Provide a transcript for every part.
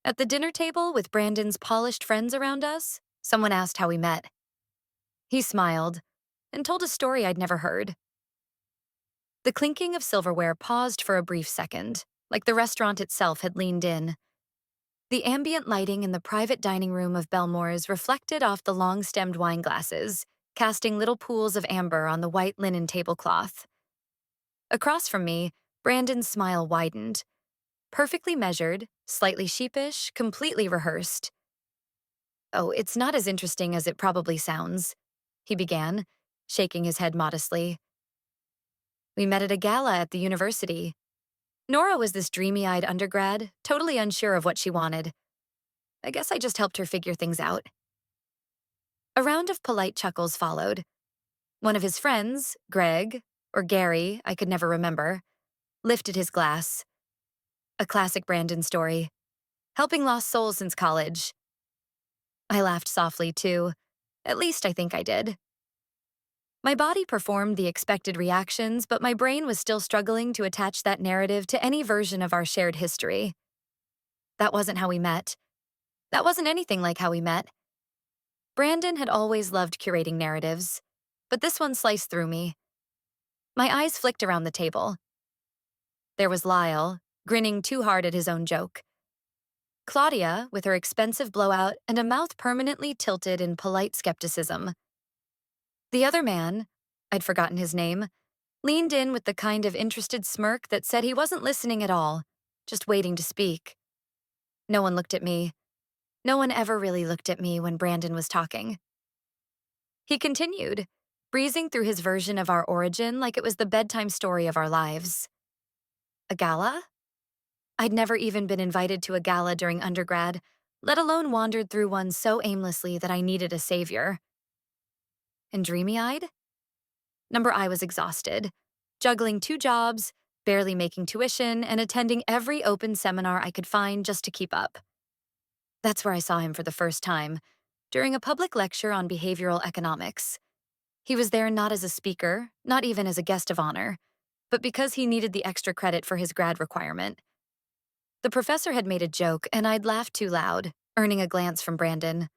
At the dinner table with Brandon's polished friends around us, someone asked how we met. He smiled and told a story I'd never heard. The clinking of silverware paused for a brief second, like the restaurant itself had leaned in. The ambient lighting in the private dining room of Belmore's reflected off the long-stemmed wine glasses, casting little pools of amber on the white linen tablecloth. Across from me, Brandon's smile widened. Perfectly measured, slightly sheepish, completely rehearsed. "Oh, it's not as interesting as it probably sounds," he began, shaking his head modestly. "We met at a gala at the university. Nora was this dreamy-eyed undergrad, totally unsure of what she wanted. I guess I just helped her figure things out." A round of polite chuckles followed. One of his friends, Greg, or Gary, I could never remember, lifted his glass. A classic Brandon story. Helping lost souls since college. I laughed softly, too. At least I think I did. My body performed the expected reactions, but my brain was still struggling to attach that narrative to any version of our shared history. That wasn't how we met. That wasn't anything like how we met. Brandon had always loved curating narratives, but this one sliced through me. My eyes flicked around the table. There was Lyle, grinning too hard at his own joke. Claudia, with her expensive blowout and a mouth permanently tilted in polite skepticism. The other man, I'd forgotten his name, leaned in with the kind of interested smirk that said he wasn't listening at all, just waiting to speak. No one looked at me. No one ever really looked at me when Brandon was talking. He continued, breezing through his version of our origin like it was the bedtime story of our lives. A gala? I'd never even been invited to a gala during undergrad, let alone wandered through one so aimlessly that I needed a savior. And dreamy-eyed? I was exhausted, juggling 2 jobs, barely making tuition, and attending every open seminar I could find just to keep up. That's where I saw him for the first time, during a public lecture on behavioral economics. He was there not as a speaker, not even as a guest of honor, but because he needed the extra credit for his grad requirement. The professor had made a joke, and I'd laughed too loud, earning a glance from Brandon.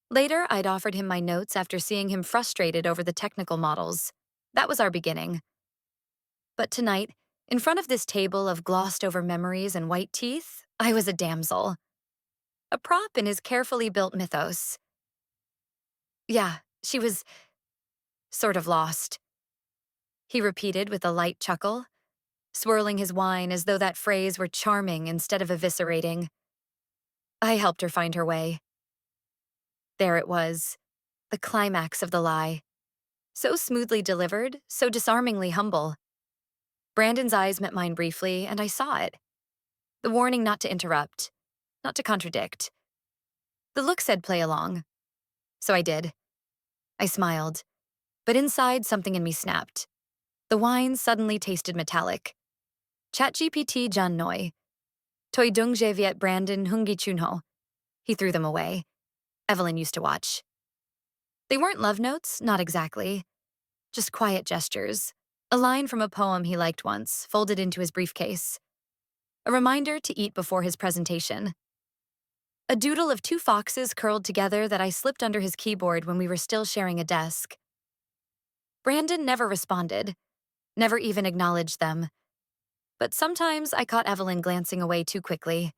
Later, I'd offered him my notes after seeing him frustrated over the technical models. That was our beginning. But tonight, in front of this table of glossed-over memories and white teeth, I was a damsel. A prop in his carefully built mythos. Yeah, she was sort of lost, he repeated with a light chuckle, swirling his wine as though that phrase were charming instead of eviscerating. I helped her find her way. There it was, the climax of the lie. So smoothly delivered, so disarmingly humble. Brandon's eyes met mine briefly, and I saw it. The warning not to interrupt, not to contradict. The look said play along. So I did. I smiled, but inside something in me snapped. The wine suddenly tasted metallic. ChatGPT Jan Noi. Toi dung je viet Brandon hungi chunho. He threw them away. Evelyn used to watch. They weren't love notes, not exactly. Just quiet gestures. A line from a poem he liked once, folded into his briefcase. A reminder to eat before his presentation. A doodle of 2 foxes curled together that I slipped under his keyboard when we were still sharing a desk. Brandon never responded, never even acknowledged them. But sometimes I caught Evelyn glancing away too quickly.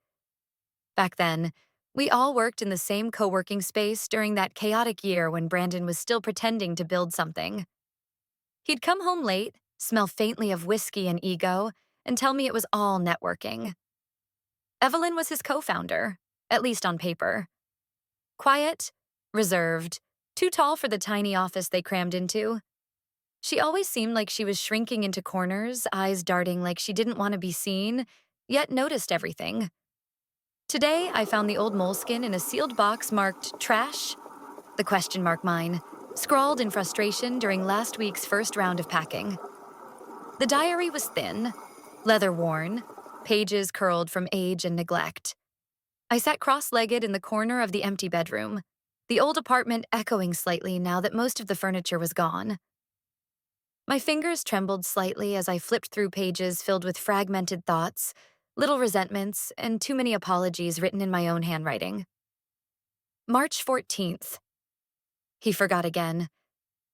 Back then, we all worked in the same co-working space during that chaotic year when Brandon was still pretending to build something. He'd come home late, smell faintly of whiskey and ego, and tell me it was all networking. Evelyn was his co-founder, at least on paper. Quiet, reserved, too tall for the tiny office they crammed into. She always seemed like she was shrinking into corners, eyes darting like she didn't want to be seen, yet noticed everything. Today, I found the old moleskin in a sealed box marked trash, the question mark mine, scrawled in frustration during last week's first round of packing. The diary was thin, leather-worn, pages curled from age and neglect. I sat cross-legged in the corner of the empty bedroom, the old apartment echoing slightly now that most of the furniture was gone. My fingers trembled slightly as I flipped through pages filled with fragmented thoughts, little resentments, and too many apologies written in my own handwriting. March 14th. He forgot again.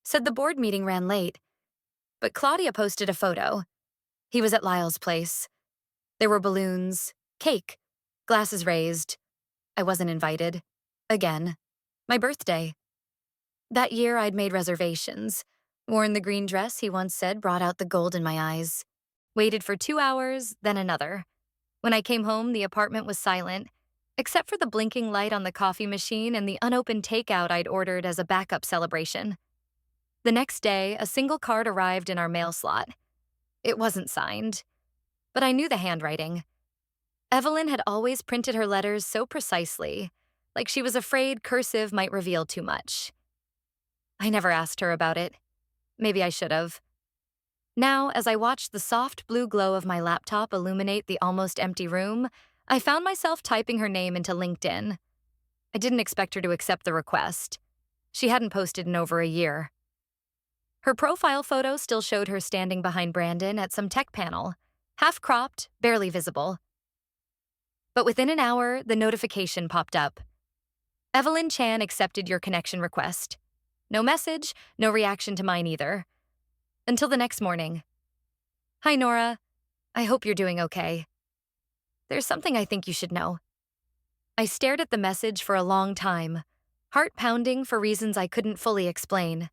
Said the board meeting ran late. But Claudia posted a photo. He was at Lyle's place. There were balloons, cake, glasses raised. I wasn't invited. Again. My birthday. That year, I'd made reservations. Worn the green dress he once said brought out the gold in my eyes. Waited for 2 hours, then another. When I came home, the apartment was silent, except for the blinking light on the coffee machine and the unopened takeout I'd ordered as a backup celebration. The next day, a single card arrived in our mail slot. It wasn't signed, but I knew the handwriting. Evelyn had always printed her letters so precisely, like she was afraid cursive might reveal too much. I never asked her about it. Maybe I should have. Now, as I watched the soft blue glow of my laptop illuminate the almost empty room, I found myself typing her name into LinkedIn. I didn't expect her to accept the request. She hadn't posted in over a year. Her profile photo still showed her standing behind Brandon at some tech panel, half-cropped, barely visible. But within an hour, the notification popped up. Evelyn Chan accepted your connection request. No message, no reaction to mine either. Until the next morning. Hi, Nora. I hope you're doing okay. There's something I think you should know. I stared at the message for a long time, heart pounding for reasons I couldn't fully explain.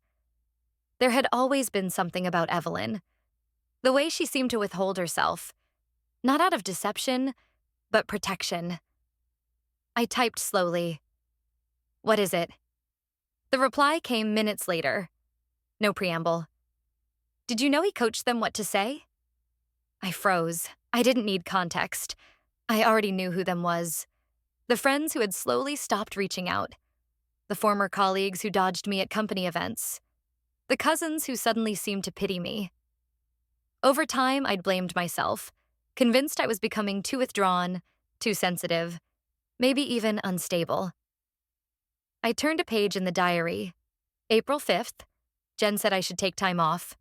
There had always been something about Evelyn. The way she seemed to withhold herself. Not out of deception, but protection. I typed slowly. What is it? The reply came minutes later. No preamble. Did you know he coached them what to say? I froze. I didn't need context. I already knew who them was. The friends who had slowly stopped reaching out. The former colleagues who dodged me at company events. The cousins who suddenly seemed to pity me. Over time, I'd blamed myself, convinced I was becoming too withdrawn, too sensitive, maybe even unstable. I turned a page in the diary. April 5th. Jen said I should take time off.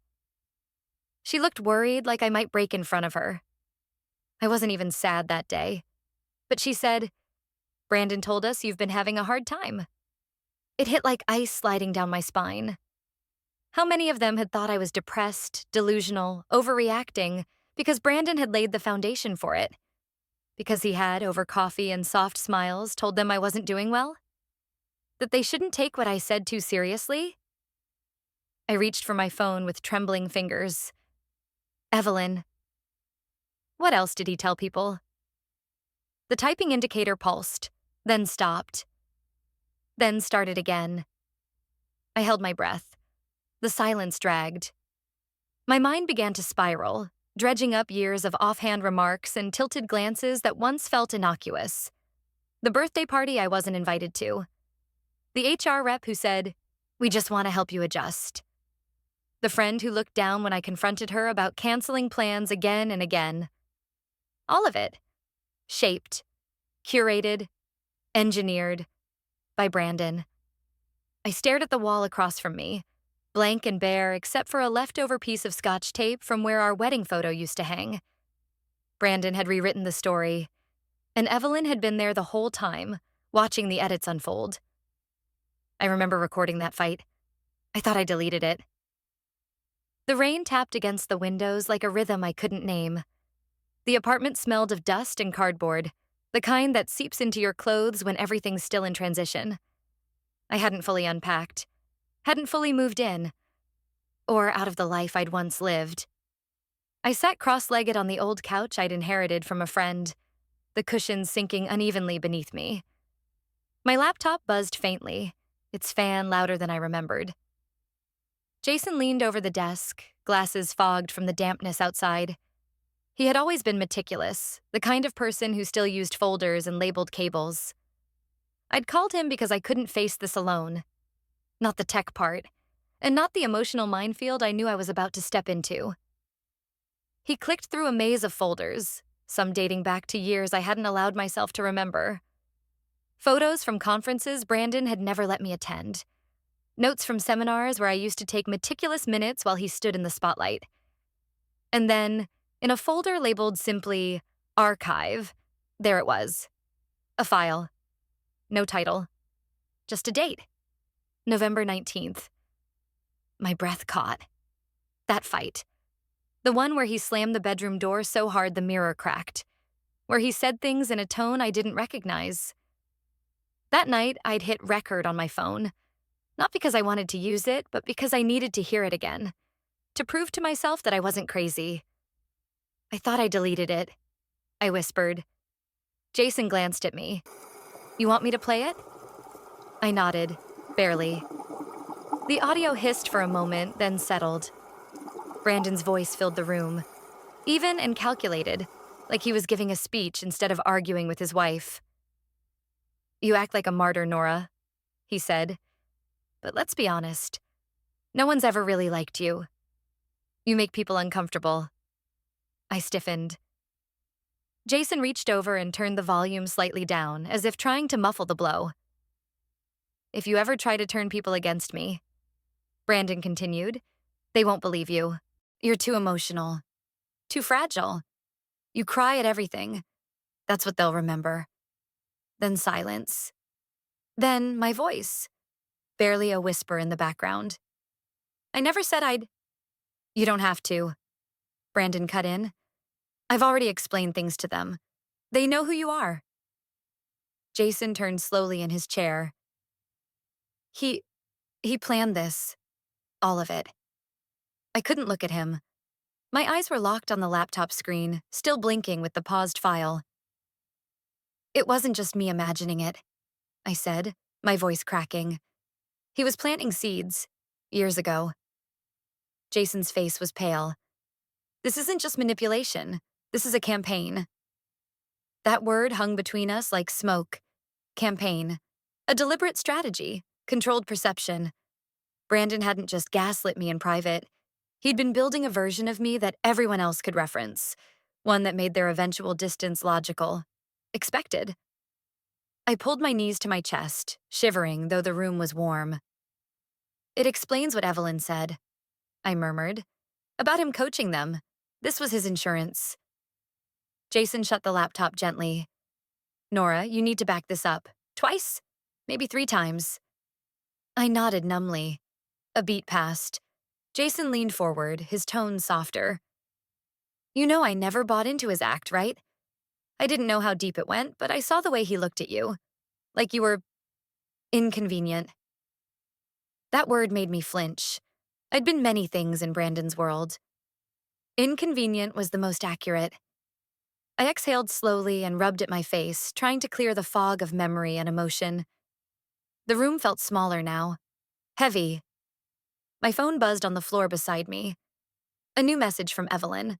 She looked worried, like I might break in front of her. I wasn't even sad that day. But she said, Brandon told us you've been having a hard time. It hit like ice sliding down my spine. How many of them had thought I was depressed, delusional, overreacting, because Brandon had laid the foundation for it? Because he had, over coffee and soft smiles, told them I wasn't doing well? That they shouldn't take what I said too seriously? I reached for my phone with trembling fingers. Evelyn. What else did he tell people? The typing indicator pulsed, then stopped, then started again. I held my breath. The silence dragged. My mind began to spiral, dredging up years of offhand remarks and tilted glances that once felt innocuous. The birthday party I wasn't invited to. The HR rep who said, "We just want to help you adjust." The friend who looked down when I confronted her about canceling plans again and again. All of it. Shaped, curated, engineered by Brandon. I stared at the wall across from me, blank and bare except for a leftover piece of Scotch tape from where our wedding photo used to hang. Brandon had rewritten the story, and Evelyn had been there the whole time, watching the edits unfold. I remember recording that fight. I thought I deleted it. The rain tapped against the windows like a rhythm I couldn't name. The apartment smelled of dust and cardboard, the kind that seeps into your clothes when everything's still in transition. I hadn't fully unpacked, hadn't fully moved in, or out of the life I'd once lived. I sat cross-legged on the old couch I'd inherited from a friend, the cushions sinking unevenly beneath me. My laptop buzzed faintly, its fan louder than I remembered. Jason leaned over the desk, glasses fogged from the dampness outside. He had always been meticulous, the kind of person who still used folders and labeled cables. I'd called him because I couldn't face this alone. Not the tech part, and not the emotional minefield I knew I was about to step into. He clicked through a maze of folders, some dating back to years I hadn't allowed myself to remember. Photos from conferences Brandon had never let me attend. Notes from seminars where I used to take meticulous minutes while he stood in the spotlight. And then, in a folder labeled simply Archive. There it was. A file. No title. Just a date. November 19th. My breath caught. That fight. The one where he slammed the bedroom door so hard the mirror cracked. Where he said things in a tone I didn't recognize. That night, I'd hit record on my phone. Not because I wanted to use it, but because I needed to hear it again. To prove to myself that I wasn't crazy. I thought I deleted it. I whispered. Jason glanced at me. You want me to play it? I nodded, barely. The audio hissed for a moment, then settled. Brandon's voice filled the room, even and calculated, like he was giving a speech instead of arguing with his wife. You act like a martyr, Nora, he said. But let's be honest. No one's ever really liked you. You make people uncomfortable. I stiffened. Jason reached over and turned the volume slightly down, as if trying to muffle the blow. If you ever try to turn people against me, Brandon continued, they won't believe you. You're too emotional. Too fragile. You cry at everything. That's what they'll remember. Then silence. Then my voice. Barely a whisper in the background. I never said I'd... You don't have to. Brandon cut in. I've already explained things to them. They know who you are. Jason turned slowly in his chair. He planned this. All of it. I couldn't look at him. My eyes were locked on the laptop screen, still blinking with the paused file. It wasn't just me imagining it, I said, my voice cracking. He was planting seeds, years ago. Jason's face was pale. This isn't just manipulation. This is a campaign. That word hung between us like smoke. Campaign. A deliberate strategy, controlled perception. Brandon hadn't just gaslit me in private. He'd been building a version of me that everyone else could reference, one that made their eventual distance logical. Expected. I pulled my knees to my chest, shivering though the room was warm. It explains what Evelyn said, I murmured. About him coaching them. This was his insurance. Jason shut the laptop gently. Nora, you need to back this up. Twice? Maybe 3 times. I nodded numbly. A beat passed. Jason leaned forward, his tone softer. You know I never bought into his act, right? I didn't know how deep it went, but I saw the way he looked at you. Like you were... inconvenient. That word made me flinch. I'd been many things in Brandon's world. Inconvenient was the most accurate. I exhaled slowly and rubbed at my face, trying to clear the fog of memory and emotion. The room felt smaller now. Heavy. My phone buzzed on the floor beside me. A new message from Evelyn.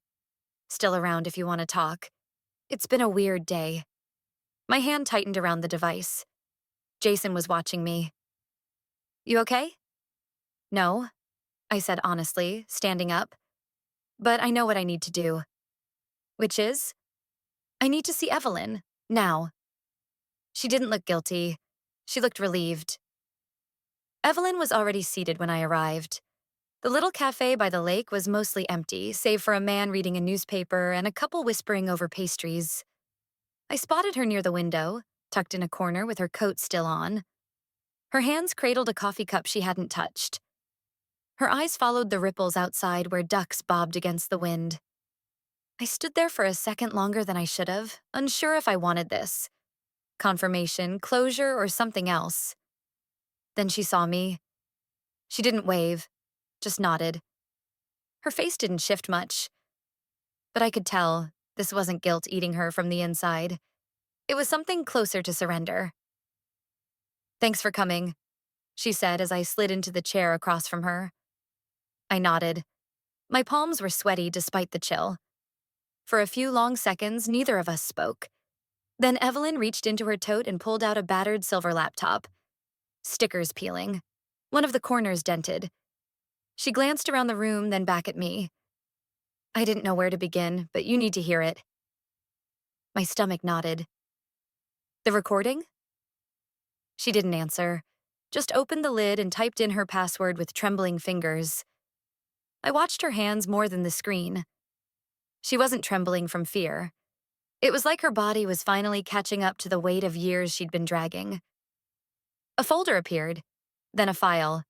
Still around if you want to talk. It's been a weird day. My hand tightened around the device. Jason was watching me. You okay? No, I said honestly, standing up. But I know what I need to do. Which is? I need to see Evelyn, now. She didn't look guilty. She looked relieved. Evelyn was already seated when I arrived. The little cafe by the lake was mostly empty, save for a man reading a newspaper and a couple whispering over pastries. I spotted her near the window, tucked in a corner with her coat still on. Her hands cradled a coffee cup she hadn't touched. Her eyes followed the ripples outside where ducks bobbed against the wind. I stood there for a second longer than I should have, unsure if I wanted this. Confirmation, closure, or something else. Then she saw me. She didn't wave, just nodded. Her face didn't shift much. But I could tell this wasn't guilt eating her from the inside. It was something closer to surrender. Thanks for coming, she said as I slid into the chair across from her. I nodded. My palms were sweaty despite the chill. For a few long seconds, neither of us spoke. Then Evelyn reached into her tote and pulled out a battered silver laptop. Stickers peeling. One of the corners dented. She glanced around the room, then back at me. I didn't know where to begin, but you need to hear it. My stomach nodded. The recording? She didn't answer, just opened the lid and typed in her password with trembling fingers. I watched her hands more than the screen. She wasn't trembling from fear. It was like her body was finally catching up to the weight of years she'd been dragging. A folder appeared, then a file,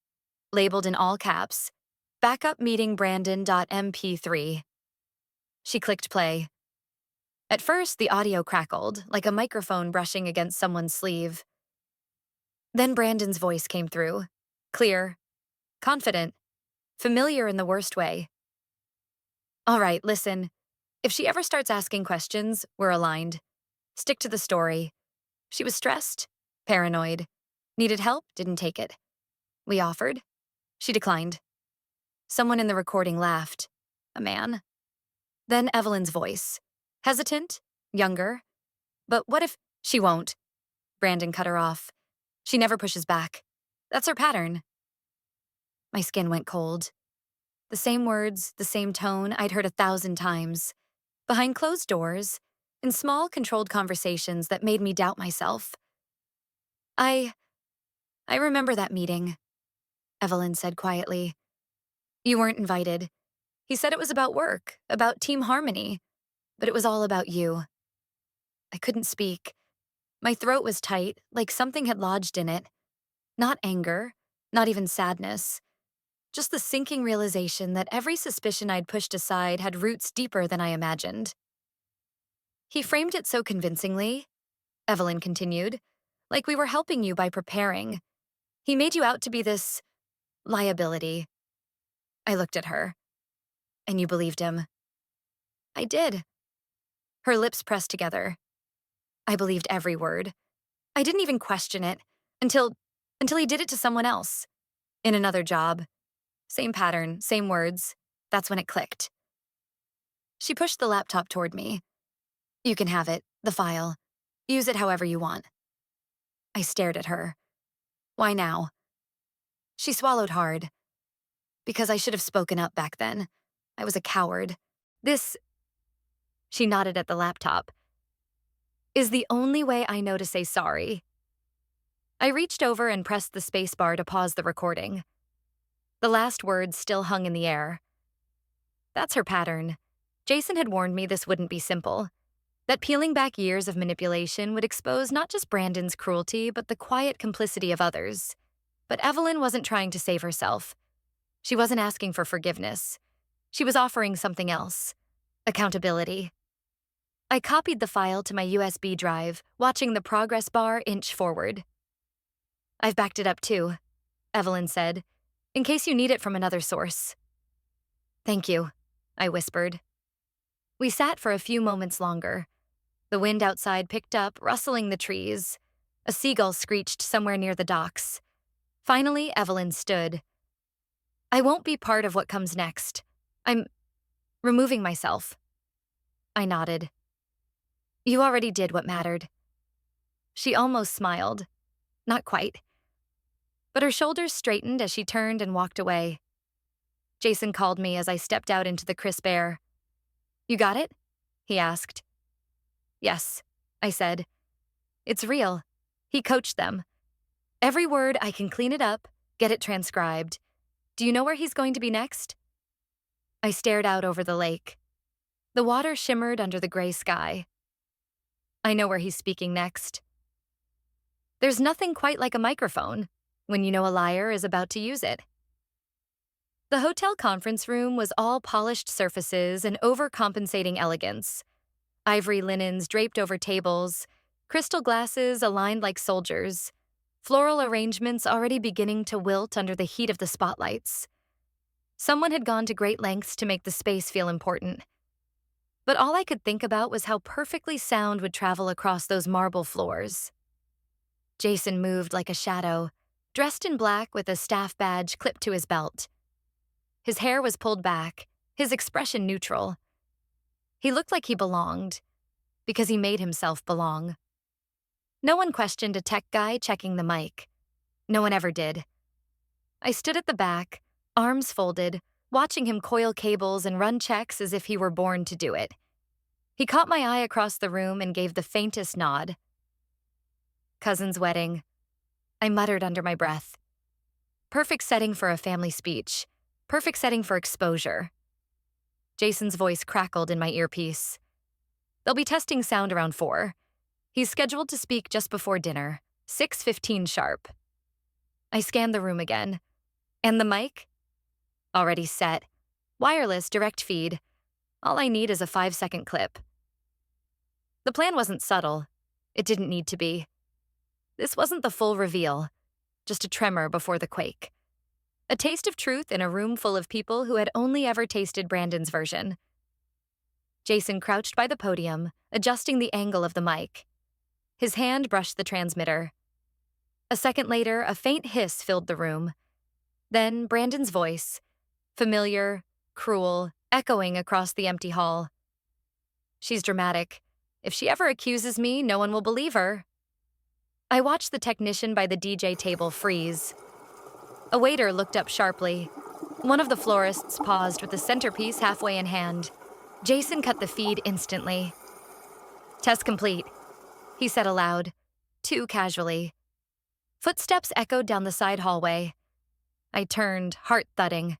labeled in all caps, Backup Meeting Brandon.mp3. She clicked play. At first, the audio crackled, like a microphone brushing against someone's sleeve. Then Brandon's voice came through, clear, confident, familiar in the worst way. All right, listen. If she ever starts asking questions, we're aligned. Stick to the story. She was stressed, paranoid, needed help, didn't take it. We offered. She declined. Someone in the recording laughed. A man. Then Evelyn's voice. Hesitant, younger. But what if she won't? Brandon cut her off. She never pushes back. That's her pattern. My skin went cold. The same words, the same tone I'd heard 1,000 times. Behind closed doors, in small, controlled conversations that made me doubt myself. I remember that meeting, Evelyn said quietly. You weren't invited. He said it was about work, about team harmony, but it was all about you. I couldn't speak. My throat was tight, like something had lodged in it. Not anger, not even sadness. Just the sinking realization that every suspicion I'd pushed aside had roots deeper than I imagined. He framed it so convincingly, Evelyn continued, like we were helping you by preparing. He made you out to be this liability. I looked at her. And you believed him. I did. Her lips pressed together. I believed every word. I didn't even question it until he did it to someone else. In another job. Same pattern, same words. That's when it clicked. She pushed the laptop toward me. You can have it, the file. Use it however you want. I stared at her. Why now? She swallowed hard. Because I should have spoken up back then. I was a coward. This, she nodded at the laptop, is the only way I know to say sorry. I reached over and pressed the spacebar to pause the recording. The last words still hung in the air. That's her pattern. Jason had warned me this wouldn't be simple. That peeling back years of manipulation would expose not just Brandon's cruelty, but the quiet complicity of others. But Evelyn wasn't trying to save herself. She wasn't asking for forgiveness. She was offering something else. Accountability. I copied the file to my USB drive, watching the progress bar inch forward. I've backed it up too, Evelyn said, in case you need it from another source. Thank you, I whispered. We sat for a few moments longer. The wind outside picked up, rustling the trees. A seagull screeched somewhere near the docks. Finally, Evelyn stood. I won't be part of what comes next. I'm removing myself. I nodded. You already did what mattered. She almost smiled. Not quite. But her shoulders straightened as she turned and walked away. Jason called me as I stepped out into the crisp air. You got it? He asked. Yes, I said. It's real. He coached them. Every word I can clean it up, get it transcribed. Do you know where he's going to be next? I stared out over the lake. The water shimmered under the gray sky. I know where he's speaking next. There's nothing quite like a microphone when you know a liar is about to use it. The hotel conference room was all polished surfaces and overcompensating elegance. Ivory linens draped over tables, crystal glasses aligned like soldiers, floral arrangements already beginning to wilt under the heat of the spotlights. Someone had gone to great lengths to make the space feel important. But all I could think about was how perfectly sound would travel across those marble floors. Jason moved like a shadow, dressed in black with a staff badge clipped to his belt. His hair was pulled back, his expression neutral. He looked like he belonged, because he made himself belong. No one questioned a tech guy checking the mic. No one ever did. I stood at the back, arms folded, watching him coil cables and run checks as if he were born to do it. He caught my eye across the room and gave the faintest nod. Cousin's wedding, I muttered under my breath. Perfect setting for a family speech. Perfect setting for exposure. Jason's voice crackled in my earpiece. They'll be testing sound around 4. He's scheduled to speak just before dinner, 6:15 sharp. I scanned the room again. And the mic? Already set. Wireless direct feed. All I need is a 5-second clip. The plan wasn't subtle. It didn't need to be. This wasn't the full reveal, just a tremor before the quake. A taste of truth in a room full of people who had only ever tasted Brandon's version. Jason crouched by the podium, adjusting the angle of the mic. His hand brushed the transmitter. A second later, a faint hiss filled the room. Then Brandon's voice, familiar, cruel, echoing across the empty hall. She's dramatic. If she ever accuses me, no one will believe her. I watched the technician by the DJ table freeze. A waiter looked up sharply. One of the florists paused with the centerpiece halfway in hand. Jason cut the feed instantly. "Test complete," he said aloud, too casually. Footsteps echoed down the side hallway. I turned, heart thudding.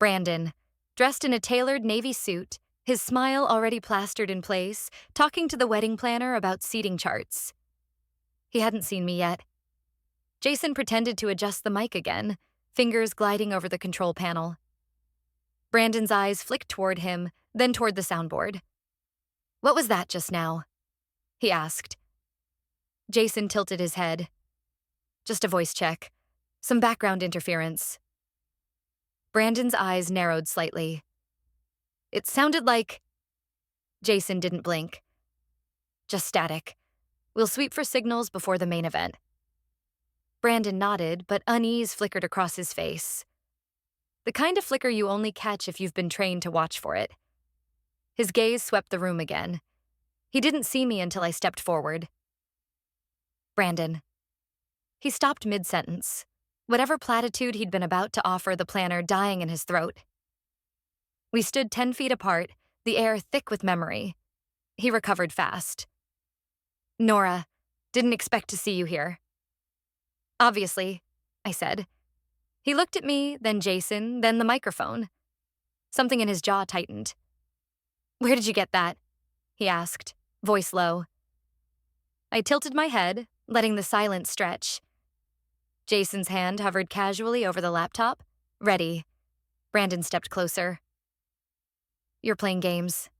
Brandon, dressed in a tailored navy suit, his smile already plastered in place, talking to the wedding planner about seating charts. He hadn't seen me yet. Jason pretended to adjust the mic again, fingers gliding over the control panel. Brandon's eyes flicked toward him, then toward the soundboard. "What was that just now?" he asked. Jason tilted his head. "Just a voice check. Some background interference." Brandon's eyes narrowed slightly. "It sounded like..." Jason didn't blink. "Just static. We'll sweep for signals before the main event." Brandon nodded, but unease flickered across his face. The kind of flicker you only catch if you've been trained to watch for it. His gaze swept the room again. He didn't see me until I stepped forward. "Brandon." He stopped mid-sentence, whatever platitude he'd been about to offer the planner dying in his throat. We stood 10 feet apart, the air thick with memory. He recovered fast. "Nora, didn't expect to see you here." "Obviously," I said. He looked at me, then Jason, then the microphone. Something in his jaw tightened. "Where did you get that?" he asked, voice low. I tilted my head, letting the silence stretch. Jason's hand hovered casually over the laptop. "Ready." Brandon stepped closer. "You're playing games."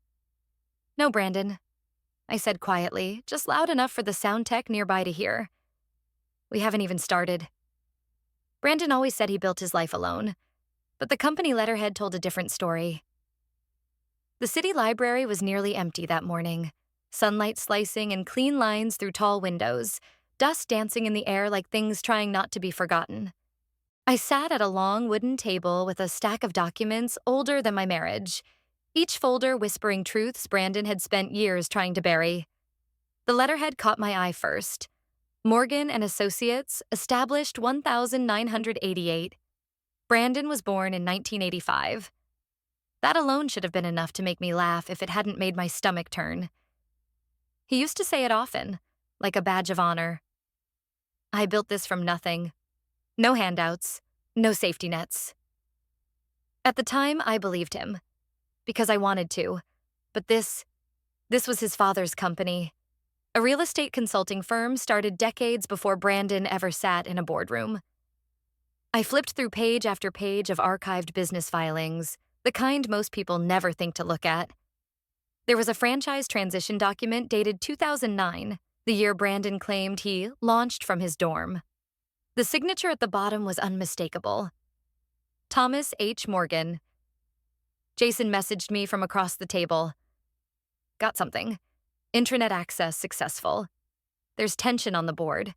"No, Brandon," I said quietly, just loud enough for the sound tech nearby to hear. "We haven't even started." Brandon always said he built his life alone, but the company letterhead told a different story. The city library was nearly empty that morning, sunlight slicing in clean lines through tall windows, dust dancing in the air like things trying not to be forgotten. I sat at a long wooden table with a stack of documents older than my marriage, each folder whispering truths Brandon had spent years trying to bury. The letterhead caught my eye first. Morgan and Associates, established 1988. Brandon was born in 1985. That alone should have been enough to make me laugh if it hadn't made my stomach turn. He used to say it often, like a badge of honor. I built this from nothing. No handouts, no safety nets. At the time, I believed him, because I wanted to. But this was his father's company. A real estate consulting firm started decades before Brandon ever sat in a boardroom. I flipped through page after page of archived business filings, the kind most people never think to look at. There was a franchise transition document dated 2009, the year Brandon claimed he launched from his dorm. The signature at the bottom was unmistakable. Thomas H. Morgan. Jason messaged me from across the table. "Got something. Intranet access successful. There's tension on the board."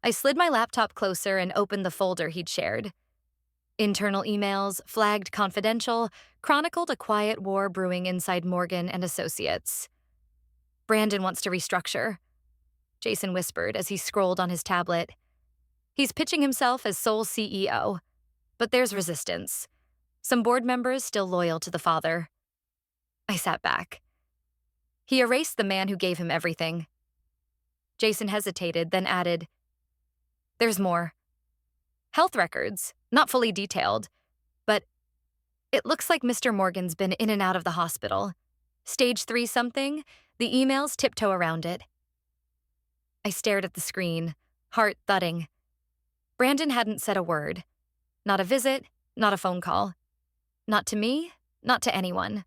I slid my laptop closer and opened the folder he'd shared. Internal emails, flagged confidential, chronicled a quiet war brewing inside Morgan and Associates. "Brandon wants to restructure," Jason whispered as he scrolled on his tablet. "He's pitching himself as sole CEO, but there's resistance. Some board members still loyal to the father." I sat back. "He erased the man who gave him everything." Jason hesitated, then added, "There's more. Health records, not fully detailed, but it looks like Mr. Morgan's been in and out of the hospital. Stage 3 something, the emails tiptoe around it. I stared at the screen, heart thudding. Brandon hadn't said a word. Not a visit, not a phone call. Not to me, not to anyone.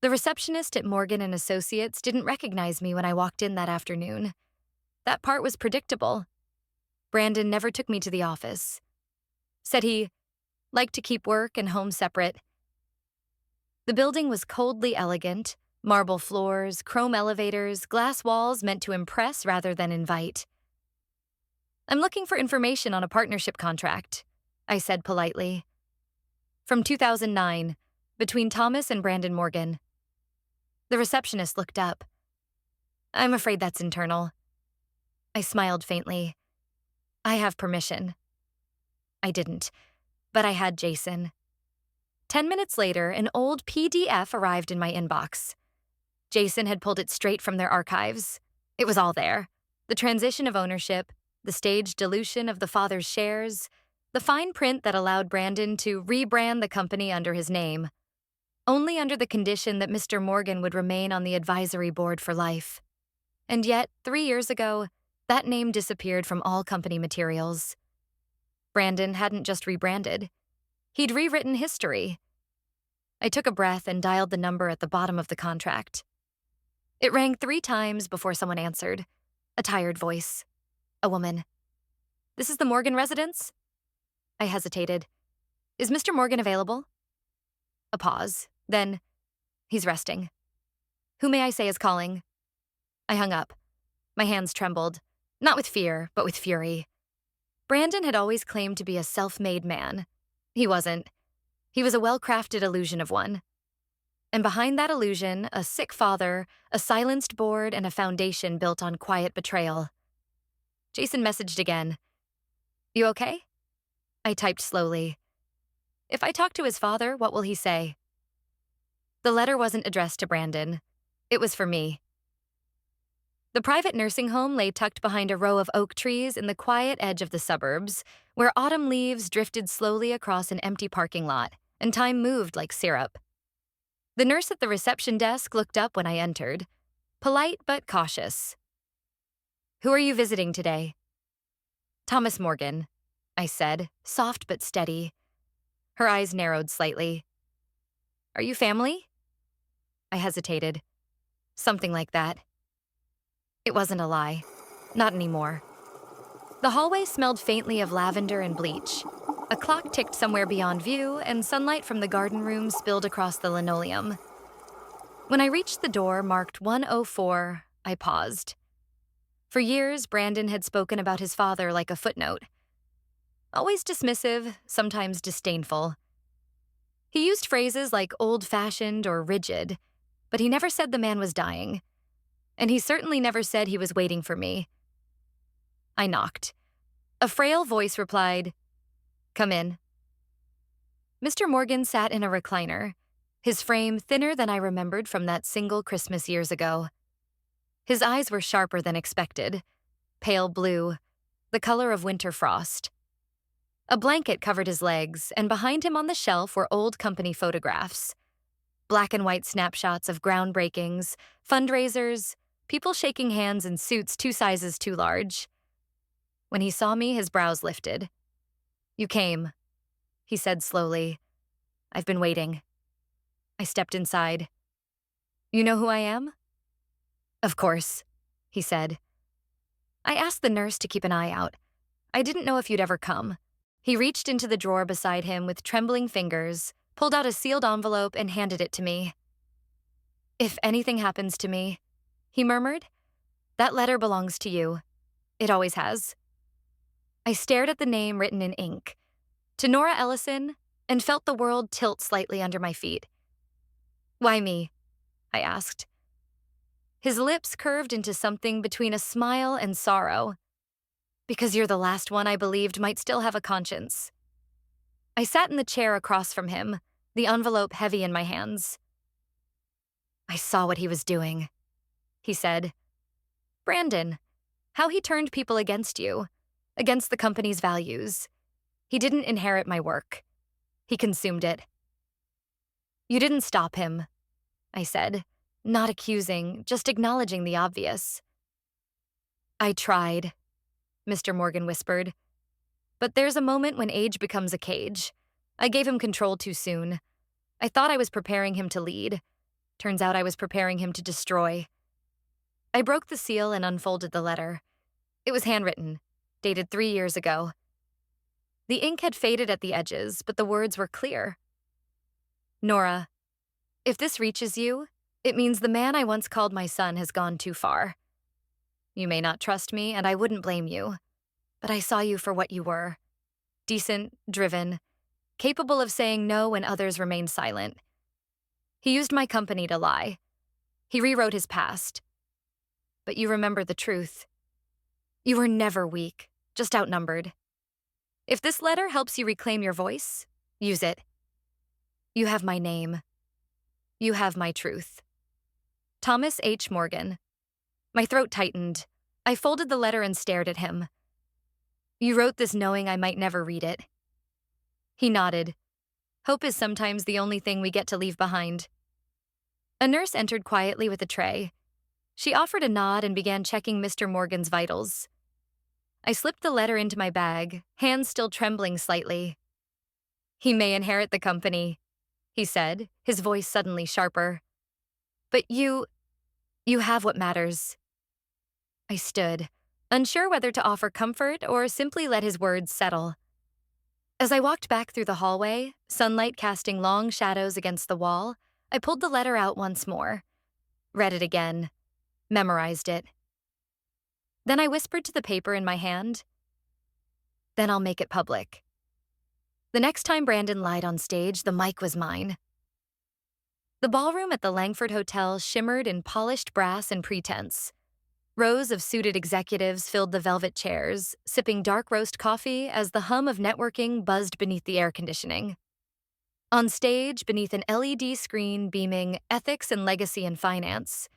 The receptionist at Morgan and Associates didn't recognize me when I walked in that afternoon. That part was predictable. Brandon never took me to the office. Said he liked to keep work and home separate. The building was coldly elegant, marble floors, chrome elevators, glass walls meant to impress rather than invite. "I'm looking for information on a partnership contract," I said politely. "From 2009, between Thomas and Brandon Morgan." The receptionist looked up. "I'm afraid that's internal." I smiled faintly. "I have permission." I didn't, but I had Jason. 10 minutes later, an old PDF arrived in my inbox. Jason had pulled it straight from their archives. It was all there. The transition of ownership, the staged dilution of the father's shares, the fine print that allowed Brandon to rebrand the company under his name, only under the condition that Mr. Morgan would remain on the advisory board for life. And yet, 3 years ago, that name disappeared from all company materials. Brandon hadn't just rebranded. He'd rewritten history. I took a breath and dialed the number at the bottom of the contract. It rang 3 times before someone answered. A tired voice. A woman. "This is the Morgan residence?" I hesitated. "Is Mr. Morgan available?" A pause. Then, "He's resting." "Who may I say is calling?" I hung up. My hands trembled. Not with fear, but with fury. Brandon had always claimed to be a self-made man. He wasn't. He was a well-crafted illusion of one. And behind that illusion, a sick father, a silenced board, and a foundation built on quiet betrayal. Jason messaged again. "You okay?" I typed slowly. "If I talk to his father, what will he say?" The letter wasn't addressed to Brandon. It was for me. The private nursing home lay tucked behind a row of oak trees in the quiet edge of the suburbs, where autumn leaves drifted slowly across an empty parking lot, and time moved like syrup. The nurse at the reception desk looked up when I entered, polite but cautious. "Who are you visiting today?" "Thomas Morgan," I said, soft but steady. Her eyes narrowed slightly. "Are you family?" I hesitated. "Something like that." It wasn't a lie. Not anymore. The hallway smelled faintly of lavender and bleach. A clock ticked somewhere beyond view, and sunlight from the garden room spilled across the linoleum. When I reached the door marked 104, I paused. For years, Brandon had spoken about his father like a footnote. Always dismissive, sometimes disdainful. He used phrases like old-fashioned or rigid, but he never said the man was dying. And he certainly never said he was waiting for me. I knocked. A frail voice replied, "Come in." Mr. Morgan sat in a recliner, his frame thinner than I remembered from that single Christmas years ago. His eyes were sharper than expected, pale blue, the color of winter frost. A blanket covered his legs, and behind him on the shelf were old company photographs. Black and white snapshots of groundbreakings, fundraisers, people shaking hands in suits 2 sizes too large. When he saw me, his brows lifted. "You came," he said slowly. "I've been waiting." I stepped inside. "You know who I am?" "Of course," he said. "I asked the nurse to keep an eye out. I didn't know if you'd ever come." He reached into the drawer beside him with trembling fingers, pulled out a sealed envelope, and handed it to me. "If anything happens to me," he murmured, "that letter belongs to you. It always has." I stared at the name written in ink, to Nora Ellison, and felt the world tilt slightly under my feet. "Why me?" I asked. His lips curved into something between a smile and sorrow. "Because you're the last one I believed might still have a conscience." I sat in the chair across from him, the envelope heavy in my hands. "I saw what he was doing," he said. "Brandon, how he turned people against you, against the company's values. He didn't inherit my work. He consumed it." "You didn't stop him," I said, not accusing, just acknowledging the obvious. I tried, Mr. Morgan whispered. But there's a moment when age becomes a cage. I gave him control too soon. I thought I was preparing him to lead. Turns out I was preparing him to destroy. I broke the seal and unfolded the letter. It was handwritten, dated 3 years ago. The ink had faded at the edges, but the words were clear. Nora, if this reaches you, it means the man I once called my son has gone too far. You may not trust me, and I wouldn't blame you, but I saw you for what you were. Decent, driven, capable of saying no when others remained silent. He used my company to lie. He rewrote his past. But you remember the truth. You were never weak, just outnumbered. If this letter helps you reclaim your voice, use it. You have my name. You have my truth. Thomas H. Morgan. My throat tightened. I folded the letter and stared at him. You wrote this knowing I might never read it. He nodded. Hope is sometimes the only thing we get to leave behind. A nurse entered quietly with a tray. She offered a nod and began checking Mr. Morgan's vitals. I slipped the letter into my bag, hands still trembling slightly. He may inherit the company, he said, his voice suddenly sharper. But you have what matters. I stood, unsure whether to offer comfort or simply let his words settle. As I walked back through the hallway, sunlight casting long shadows against the wall, I pulled the letter out once more, read it again, memorized it. Then I whispered to the paper in my hand, then I'll make it public. The next time Brandon lied on stage, the mic was mine. The ballroom at the Langford Hotel shimmered in polished brass and pretense. Rows of suited executives filled the velvet chairs, sipping dark roast coffee as the hum of networking buzzed beneath the air conditioning. On stage, beneath an LED screen beaming Ethics and Legacy in Finance,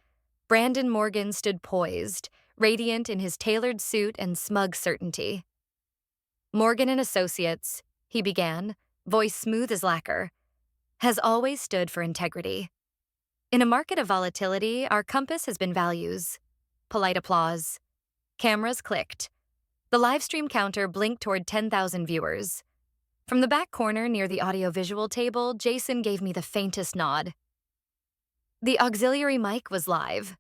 Brandon Morgan stood poised, radiant in his tailored suit and smug certainty. Morgan and Associates, he began, voice smooth as lacquer, has always stood for integrity. In a market of volatility, our compass has been values. Polite applause. Cameras clicked. The live stream counter blinked toward 10,000 viewers. From the back corner near the audiovisual table, Jason gave me the faintest nod. The auxiliary mic was live.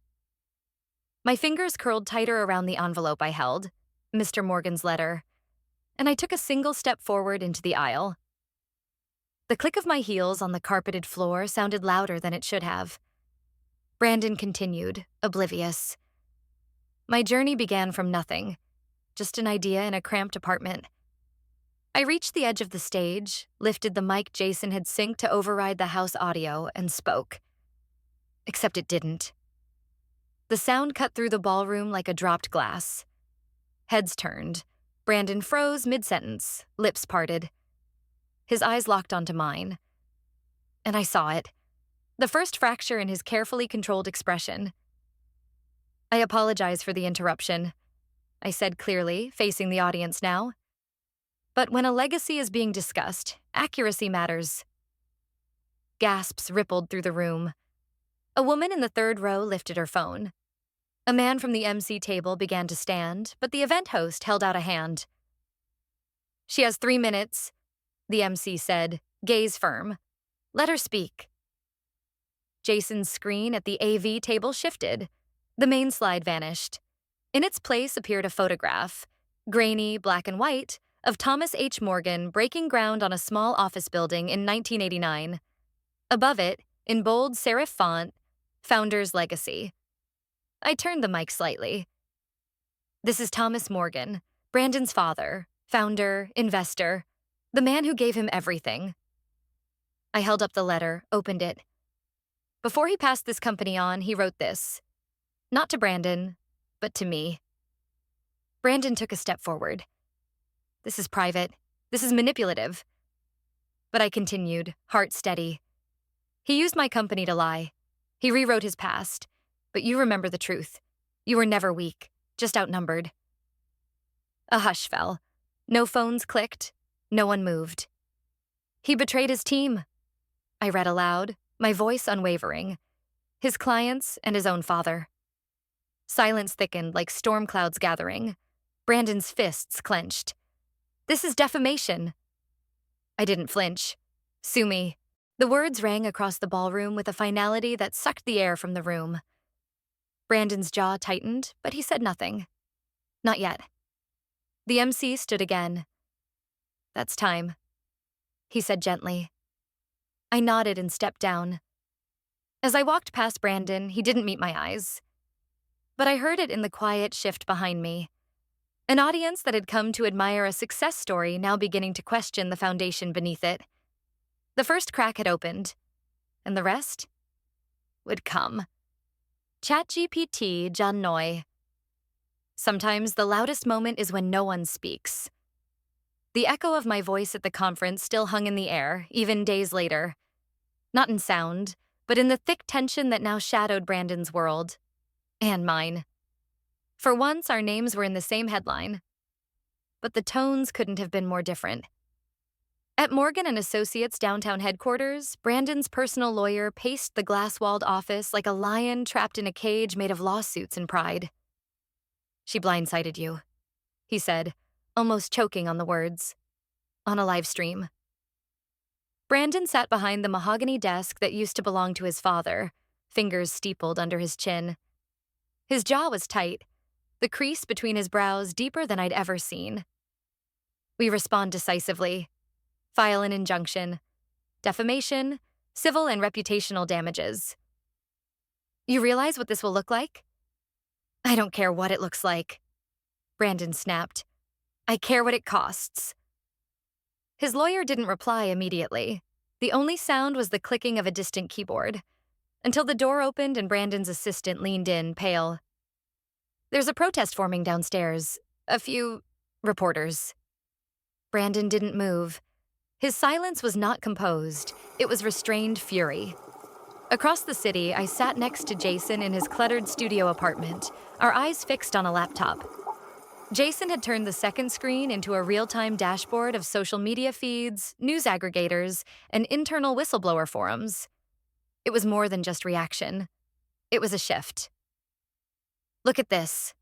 My fingers curled tighter around the envelope I held, Mr. Morgan's letter, and I took a single step forward into the aisle. The click of my heels on the carpeted floor sounded louder than it should have. Brandon continued, oblivious. My journey began from nothing, just an idea in a cramped apartment. I reached the edge of the stage, lifted the mic Jason had synced to override the house audio, and spoke. Except it didn't. The sound cut through the ballroom like a dropped glass. Heads turned. Brandon froze mid-sentence, lips parted. His eyes locked onto mine. And I saw it. The first fracture in his carefully controlled expression. I apologize for the interruption, I said clearly, facing the audience now. But when a legacy is being discussed, accuracy matters. Gasps rippled through the room. A woman in the third row lifted her phone. A man from the MC table began to stand, but the event host held out a hand. She has 3 minutes, the MC said, gaze firm. Let her speak. Jason's screen at the AV table shifted. The main slide vanished. In its place appeared a photograph, grainy, black and white, of Thomas H. Morgan breaking ground on a small office building in 1989. Above it, in bold serif font, Founder's Legacy. I turned the mic slightly. This is Thomas Morgan, Brandon's father, founder, investor, the man who gave him everything. I held up the letter, opened it. Before he passed this company on, he wrote this. Not to Brandon, but to me. Brandon took a step forward. This is private. This is manipulative. But I continued, heart steady. He used my company to lie. He rewrote his past. But you remember the truth. You were never weak, just outnumbered. A hush fell. No phones clicked. No one moved. He betrayed his team. I read aloud, my voice unwavering. his clients, and his own father. Silence thickened like storm clouds gathering. Brandon's fists clenched. "This is defamation." I didn't flinch. "Sue me." The words rang across the ballroom with a finality that sucked the air from the room. Brandon's jaw tightened, but he said nothing. Not yet. The MC stood again. "That's time," he said gently. I nodded and stepped down. As I walked past Brandon, he didn't meet my eyes. But I heard it in the quiet shift behind me. An audience that had come to admire a success story now beginning to question the foundation beneath it. The first crack had opened, and the rest would come. ChatGPT John Noy. Sometimes the loudest moment is when no one speaks. The echo of my voice at the conference still hung in the air, even days later. Not in sound, but in the thick tension that now shadowed Brandon's world. And mine. For once, our names were in the same headline. But the tones couldn't have been more different. At Morgan & Associates' downtown headquarters, Brandon's personal lawyer paced the glass-walled office like a lion trapped in a cage made of lawsuits and pride. "She blindsided you," he said, almost choking on the words. "On a live stream." Brandon sat behind the mahogany desk that used to belong to his father, fingers steepled under his chin. His jaw was tight, the crease between his brows deeper than I'd ever seen. "We respond decisively. File an injunction. Defamation, civil and reputational damages." "You realize what this will look like?" "I don't care what it looks like," Brandon snapped. "I care what it costs." His lawyer didn't reply immediately. The only sound was the clicking of a distant keyboard, until the door opened and Brandon's assistant leaned in, pale. "There's a protest forming downstairs. A few reporters." Brandon didn't move. His silence was not composed. It was restrained fury. Across the city, I sat next to Jason in his cluttered studio apartment, our eyes fixed on a laptop. Jason had turned the second screen into a real-time dashboard of social media feeds, news aggregators, and internal whistleblower forums. It was more than just reaction. It was a shift. "Look at this,"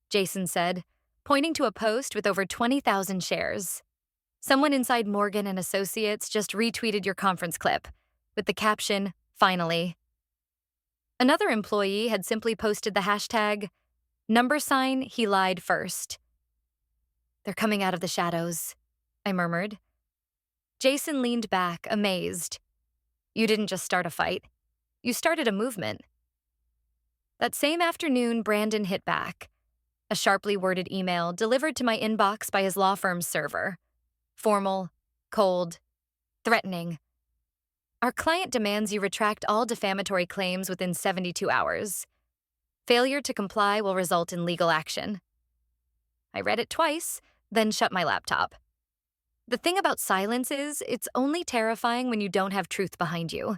Jason said, pointing to a post with over 20,000 shares. "Someone inside Morgan & Associates just retweeted your conference clip, with the caption, 'Finally.' Another employee had simply posted the hashtag, #he lied first." "They're coming out of the shadows," I murmured. Jason leaned back, amazed. "You didn't just start a fight. You started a movement." That same afternoon, Brandon hit back. A sharply worded email delivered to my inbox by his law firm's server. Formal, cold, threatening. "Our client demands you retract all defamatory claims within 72 hours. Failure to comply will result in legal action." I read it twice, then shut my laptop. The thing about silence is, it's only terrifying when you don't have truth behind you.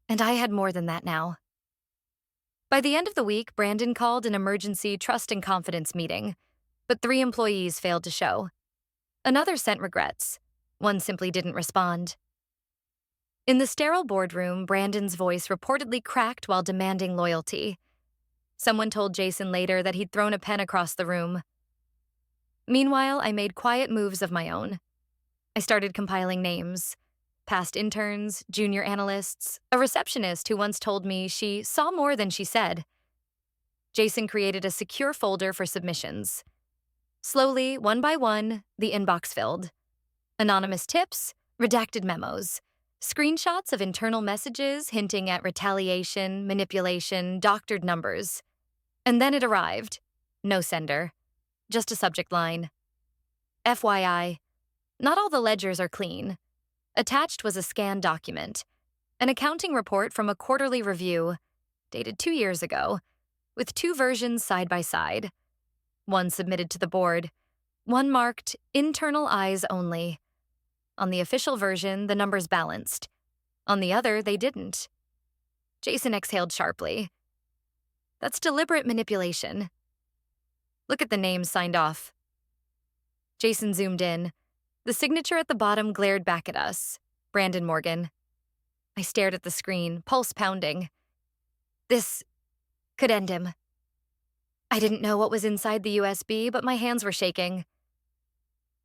And I had more than that now. By the end of the week, Brandon called an emergency trust and confidence meeting, but 3 employees failed to show. Another sent regrets. One simply didn't respond. In the sterile boardroom, Brandon's voice reportedly cracked while demanding loyalty. Someone told Jason later that he'd thrown a pen across the room. Meanwhile, I made quiet moves of my own. I started compiling names. Past interns, junior analysts, a receptionist who once told me she saw more than she said. Jason created a secure folder for submissions. Slowly, one by one, the inbox filled. Anonymous tips, redacted memos, screenshots of internal messages hinting at retaliation, manipulation, doctored numbers. And then it arrived. No sender. Just a subject line. FYI, not all the ledgers are clean. Attached was a scanned document, an accounting report from a quarterly review, dated 2 years ago, with 2 versions side by side. One submitted to the board, one marked internal eyes only. On the official version, the numbers balanced. On the other, they didn't. Jason exhaled sharply. That's deliberate manipulation. Look at the names signed off. Jason zoomed in. The signature at the bottom glared back at us. Brandon Morgan. I stared at the screen, pulse pounding. This could end him. I didn't know what was inside the USB, but my hands were shaking.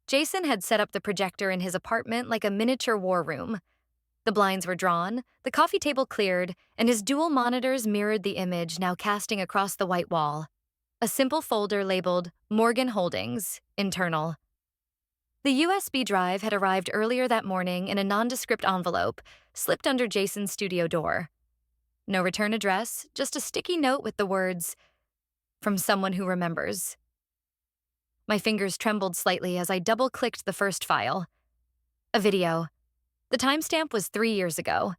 Jason had set up the projector in his apartment like a miniature war room. The blinds were drawn, the coffee table cleared, and his dual monitors mirrored the image now casting across the white wall. A simple folder labeled Morgan Holdings, internal. The USB drive had arrived earlier that morning in a nondescript envelope, slipped under Jason's studio door. No return address, just a sticky note with the words, "From someone who remembers." My fingers trembled slightly as I double-clicked the first file. A video. The timestamp was 3 years ago.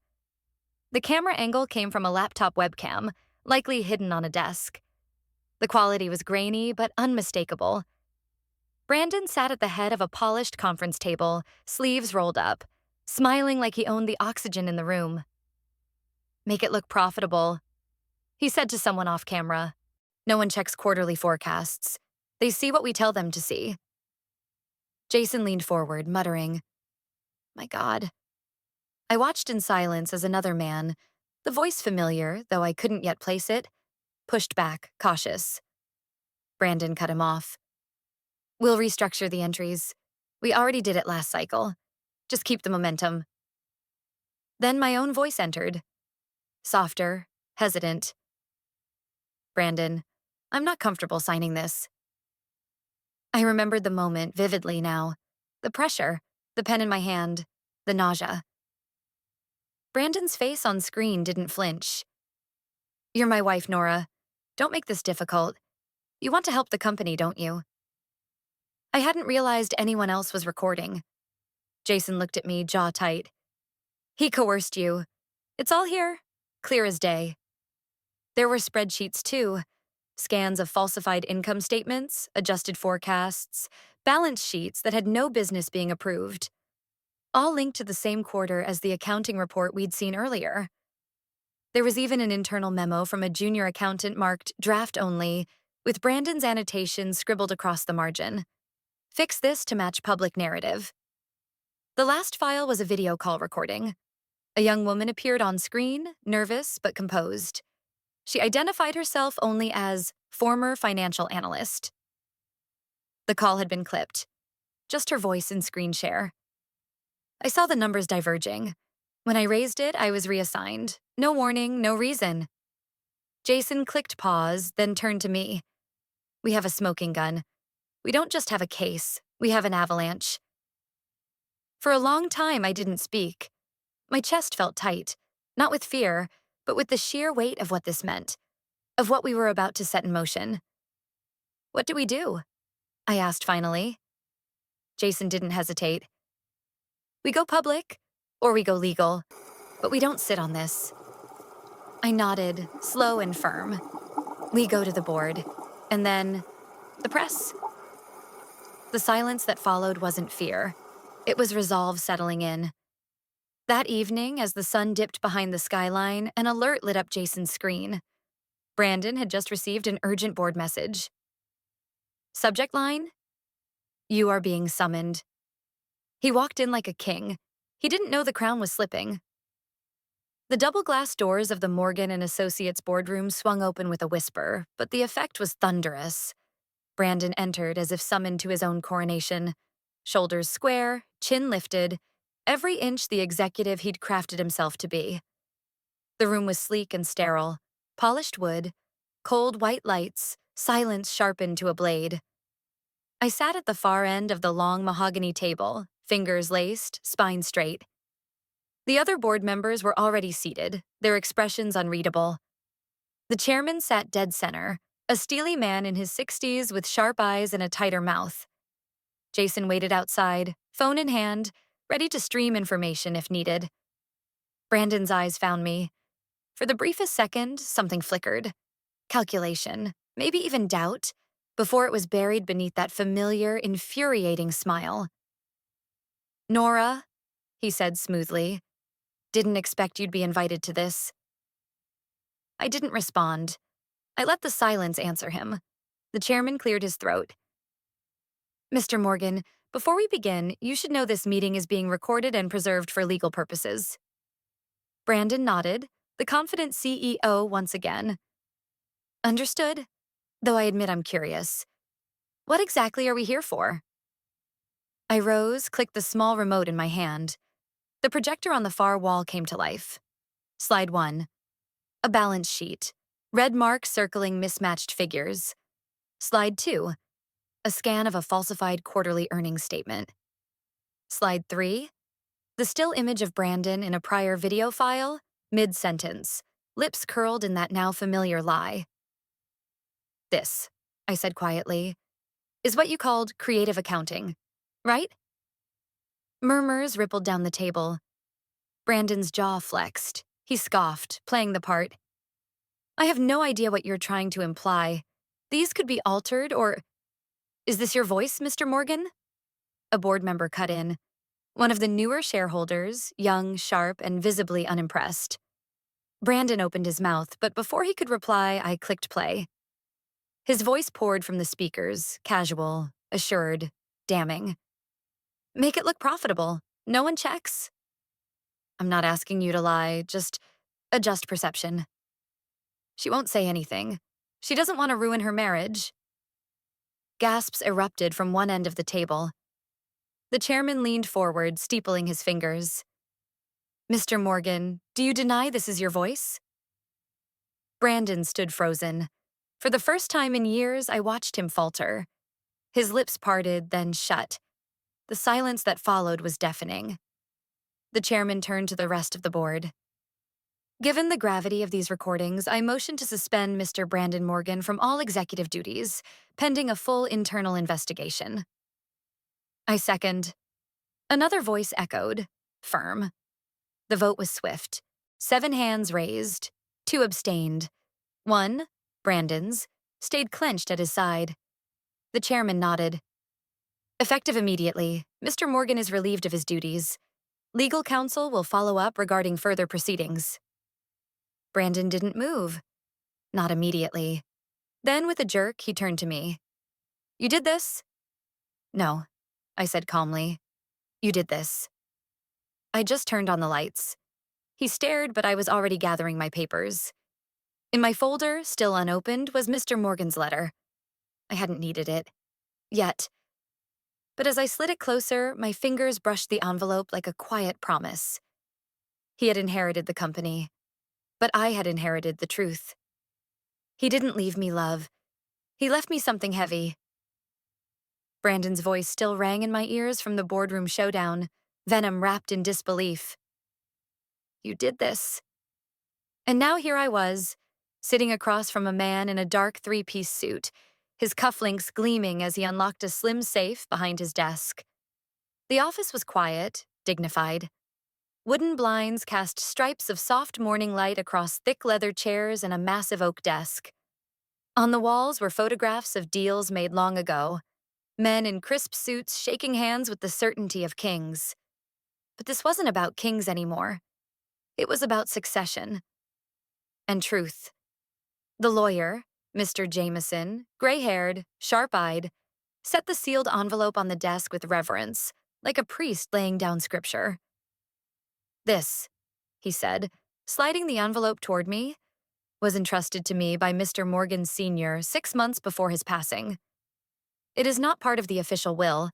The camera angle came from a laptop webcam, likely hidden on a desk. The quality was grainy but unmistakable. Brandon sat at the head of a polished conference table, sleeves rolled up, smiling like he owned the oxygen in the room. "Make it look profitable," he said to someone off camera. "No one checks quarterly forecasts. They see what we tell them to see." Jason leaned forward, muttering, "My God." I watched in silence as another man, the voice familiar, though I couldn't yet place it, pushed back, cautious. Brandon cut him off. "We'll restructure the entries. We already did it last cycle. Just keep the momentum." Then my own voice entered. Softer, hesitant. "Brandon, I'm not comfortable signing this." I remembered the moment vividly now. The pressure, the pen in my hand, the nausea. Brandon's face on screen didn't flinch. "You're my wife, Nora. Don't make this difficult. You want to help the company, don't you?" I hadn't realized anyone else was recording. Jason looked at me, jaw tight. "He coerced you. It's all here, clear as day." There were spreadsheets too. Scans of falsified income statements, adjusted forecasts, balance sheets that had no business being approved. All linked to the same quarter as the accounting report we'd seen earlier. There was even an internal memo from a junior accountant marked draft only, with Brandon's annotations scribbled across the margin. "Fix this to match public narrative." The last file was a video call recording. A young woman appeared on screen, nervous but composed. She identified herself only as former financial analyst. The call had been clipped. Just her voice and screen share. I saw the numbers diverging. When I raised it, I was reassigned. No warning, no reason. Jason clicked pause, then turned to me. "We have a smoking gun. We don't just have a case, we have an avalanche." For a long time, I didn't speak. My chest felt tight, not with fear, but with the sheer weight of what this meant, of what we were about to set in motion. "What do we do?" I asked finally. Jason didn't hesitate. "We go public, or we go legal, but we don't sit on this." I nodded, slow and firm. "We go to the board, and then the press." The silence that followed wasn't fear. It was resolve settling in. That evening, as the sun dipped behind the skyline, an alert lit up Jason's screen. Brandon had just received an urgent board message. Subject line: "You are being summoned." He walked in like a king. He didn't know the crown was slipping. The double glass doors of the Morgan and Associates boardroom swung open with a whisper, but the effect was thunderous. Brandon entered as if summoned to his own coronation. Shoulders square, chin lifted, every inch the executive he'd crafted himself to be. The room was sleek and sterile, polished wood, cold white lights, silence sharpened to a blade. I sat at the far end of the long mahogany table, fingers laced, spine straight. The other board members were already seated, their expressions unreadable. The chairman sat dead center, a steely man in his 60s with sharp eyes and a tighter mouth. Jason waited outside, phone in hand, ready to stream information if needed. Brandon's eyes found me. For the briefest second, something flickered. Calculation, maybe even doubt, before it was buried beneath that familiar, infuriating smile. "Nora," he said smoothly, "didn't expect you'd be invited to this." I didn't respond. I let the silence answer him. The chairman cleared his throat. "Mr. Morgan, before we begin, you should know this meeting is being recorded and preserved for legal purposes." Brandon nodded, The confident CEO once again. Understood, though I admit I'm curious. What exactly are we here for? I rose, clicked the small remote in my hand. The projector on the far wall came to life. Slide 1. A balance sheet. Red marks circling mismatched figures. Slide 2. A scan of a falsified quarterly earnings statement. Slide 3. The still image of Brandon in a prior video file, mid-sentence, lips curled in that now familiar lie. This, I said quietly, is what you called creative accounting, right? Murmurs rippled down the table. Brandon's jaw flexed. He scoffed, playing the part. I have no idea what you're trying to imply. These could be altered or... Is this your voice, Mr. Morgan? A board member cut in. One of the newer shareholders, young, sharp, and visibly unimpressed. Brandon opened his mouth, but before he could reply, I clicked play. His voice poured from the speakers, casual, assured, damning. Make it look profitable. No one checks. I'm not asking you to lie, just adjust perception. She won't say anything. She doesn't want to ruin her marriage. Gasps erupted from one end of the table. The chairman leaned forward, steepling his fingers. Mr. Morgan, do you deny this is your voice? Brandon stood frozen. For the first time in years, I watched him falter. His lips parted, then shut. The silence that followed was deafening. The chairman turned to the rest of the board. Given the gravity of these recordings, I motion to suspend Mr. Brandon Morgan from all executive duties, pending a full internal investigation. I second. Another voice echoed, firm. The vote was swift. 7 hands raised. 2 abstained. 1, Brandon's, stayed clenched at his side. The chairman nodded. Effective immediately, Mr. Morgan is relieved of his duties. Legal counsel will follow up regarding further proceedings. Brandon didn't move. Not immediately. Then, with a jerk, he turned to me. You did this? No, I said calmly. You did this. I just turned on the lights. He stared, but I was already gathering my papers. In my folder, still unopened, was Mr. Morgan's letter. I hadn't needed it. Yet. But as I slid it closer, my fingers brushed the envelope like a quiet promise. He had inherited the company, but I had inherited the truth. He didn't leave me love. He left me something heavy. Brandon's voice still rang in my ears from the boardroom showdown, venom wrapped in disbelief. You did this. And now here I was, sitting across from a man in a dark 3-piece suit, his cufflinks gleaming as he unlocked a slim safe behind his desk. The office was quiet, dignified. Wooden blinds cast stripes of soft morning light across thick leather chairs and a massive oak desk. On the walls were photographs of deals made long ago, men in crisp suits shaking hands with the certainty of kings. But this wasn't about kings anymore. It was about succession. And truth. The lawyer, Mr. Jameson, gray-haired, sharp-eyed, set the sealed envelope on the desk with reverence, like a priest laying down scripture. This, he said, sliding the envelope toward me, was entrusted to me by Mr. Morgan Sr. 6 months before his passing. It is not part of the official will,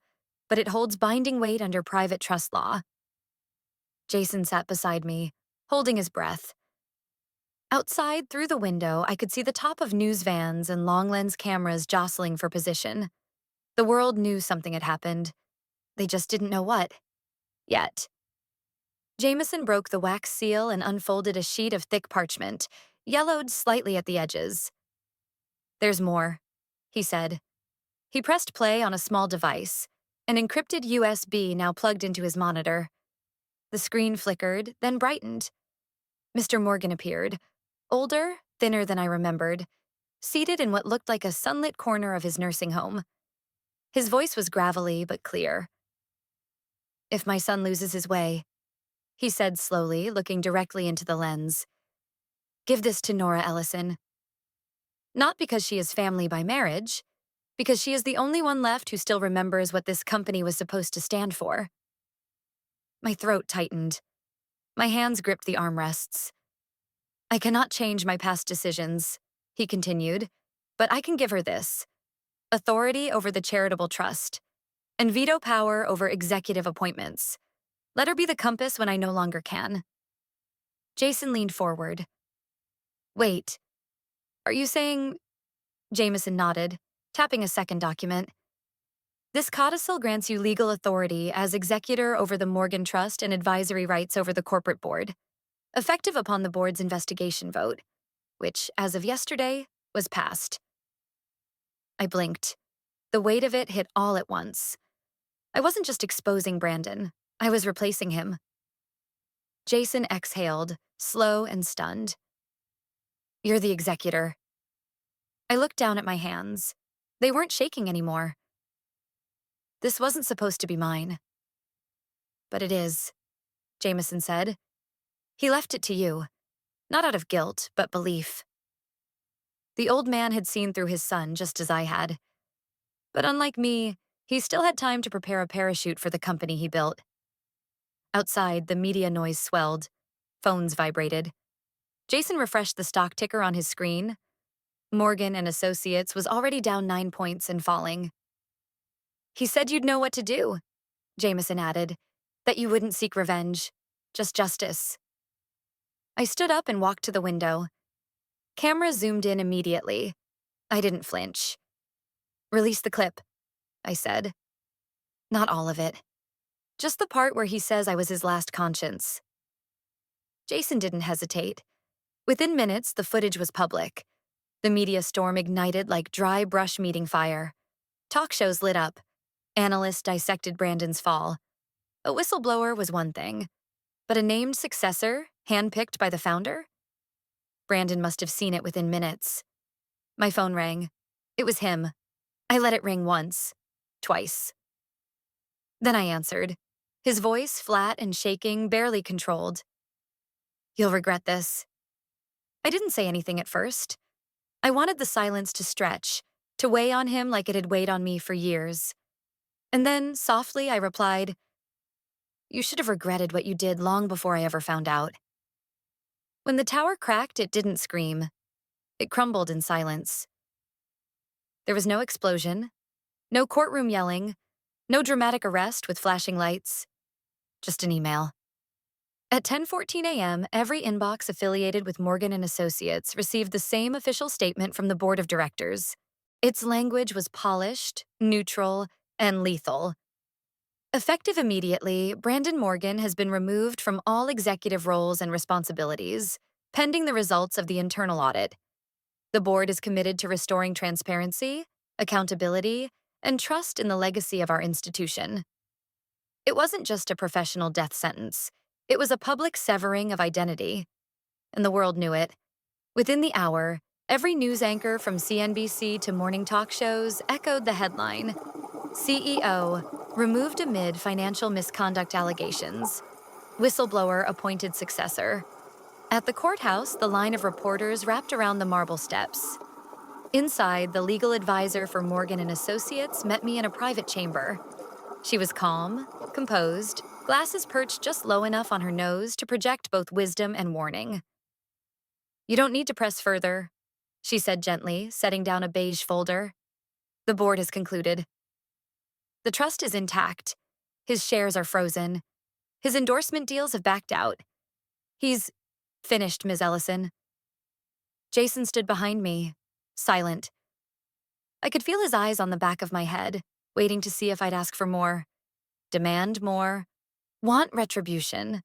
but it holds binding weight under private trust law. Jason sat beside me, holding his breath. Outside, through the window, I could see the top of news vans and long-lens cameras jostling for position. The world knew something had happened. They just didn't know what. Yet. Jameson broke the wax seal and unfolded a sheet of thick parchment, yellowed slightly at the edges. There's more, he said. He pressed play on a small device, an encrypted USB now plugged into his monitor. The screen flickered, then brightened. Mr. Morgan appeared, older, thinner than I remembered, seated in what looked like a sunlit corner of his nursing home. His voice was gravelly but clear. If my son loses his way, he said slowly, looking directly into the lens, give this to Nora Ellison. Not because she is family by marriage, because she is the only one left who still remembers what this company was supposed to stand for. My throat tightened. My hands gripped the armrests. I cannot change my past decisions, he continued, but I can give her this: authority over the charitable trust, and veto power over executive appointments. Let her be the compass when I no longer can. Jason leaned forward. Wait, are you saying? Jameson nodded, tapping a second document. This codicil grants you legal authority as executor over the Morgan Trust and advisory rights over the corporate board, effective upon the board's investigation vote, which, as of yesterday, was passed. I blinked. The weight of it hit all at once. I wasn't just exposing Brandon, I was replacing him. Jason exhaled, slow and stunned. You're the executor. I looked down at my hands. They weren't shaking anymore. This wasn't supposed to be mine. But it is, Jameson said. He left it to you, not out of guilt, but belief. The old man had seen through his son just as I had. But unlike me, he still had time to prepare a parachute for the company he built. Outside, the media noise swelled. Phones vibrated. Jason refreshed the stock ticker on his screen. Morgan and Associates was already down 9 points and falling. He said you'd know what to do, Jameson added, that you wouldn't seek revenge, just justice. I stood up and walked to the window. Camera zoomed in immediately. I didn't flinch. Release the clip, I said. Not all of it. Just the part where he says I was his last conscience. Jason didn't hesitate. Within minutes, the footage was public. The media storm ignited like dry brush meeting fire. Talk shows lit up. Analysts dissected Brandon's fall. A whistleblower was one thing, but a named successor, handpicked by the founder? Brandon must have seen it within minutes. My phone rang. It was him. I let it ring once, twice. Then I answered, his voice flat and shaking, barely controlled. You'll regret this. I didn't say anything at first. I wanted the silence to stretch, to weigh on him like it had weighed on me for years. And then, softly, I replied, you should have regretted what you did long before I ever found out. When the tower cracked, it didn't scream. It crumbled in silence. There was no explosion, no courtroom yelling, no dramatic arrest with flashing lights, just an email. At 10:14 a.m., every inbox affiliated with Morgan and Associates received the same official statement from the board of directors. Its language was polished, neutral, and lethal. Effective immediately, Brandon Morgan has been removed from all executive roles and responsibilities, pending the results of the internal audit. The board is committed to restoring transparency, accountability, and trust in the legacy of our institution. It wasn't just a professional death sentence. It was a public severing of identity. And the world knew it. Within the hour, every news anchor from CNBC to morning talk shows echoed the headline, CEO, removed amid financial misconduct allegations. Whistleblower appointed successor. At the courthouse, the line of reporters wrapped around the marble steps. Inside, the legal advisor for Morgan and Associates met me in a private chamber. She was calm, composed, glasses perched just low enough on her nose to project both wisdom and warning. You don't need to press further, she said gently, setting down a beige folder. The board has concluded. The trust is intact. His shares are frozen. His endorsement deals have backed out. He's finished, Ms. Ellison. Jason stood behind me, silent. I could feel his eyes on the back of my head, waiting to see if I'd ask for more. Demand more. Want retribution.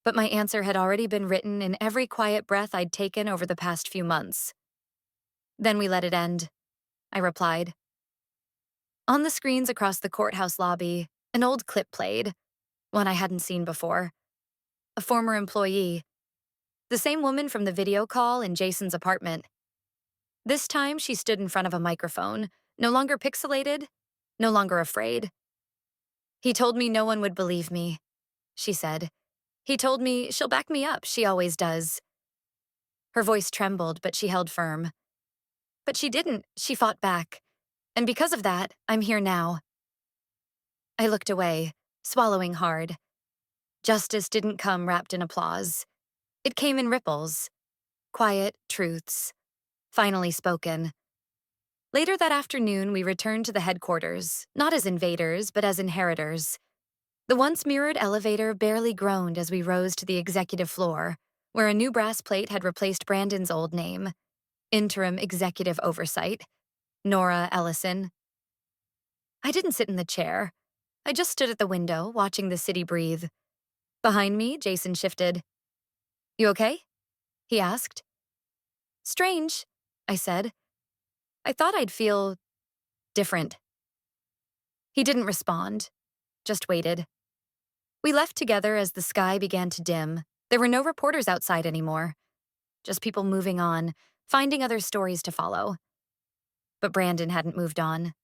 But my answer had already been written in every quiet breath I'd taken over the past few months. Then we let it end, I replied. On the screens across the courthouse lobby, an old clip played, one I hadn't seen before. A former employee. The same woman from the video call in Jason's apartment. This time she stood in front of a microphone, no longer pixelated, no longer afraid. He told me no one would believe me, she said. He told me she'll back me up, she always does. Her voice trembled, but she held firm. But she didn't, she fought back. And because of that, I'm here now. I looked away, swallowing hard. Justice didn't come wrapped in applause. It came in ripples, quiet truths, finally spoken. Later that afternoon, we returned to the headquarters, not as invaders, but as inheritors. The once mirrored elevator barely groaned as we rose to the executive floor, where a new brass plate had replaced Brandon's old name, Interim Executive Oversight, Nora Ellison. I didn't sit in the chair. I just stood at the window, watching the city breathe. Behind me, Jason shifted. "You okay?" he asked. "Strange," I said. "I thought I'd feel different." He didn't respond, just waited. We left together as the sky began to dim. There were no reporters outside anymore, just people moving on, finding other stories to follow. But Brandon hadn't moved on.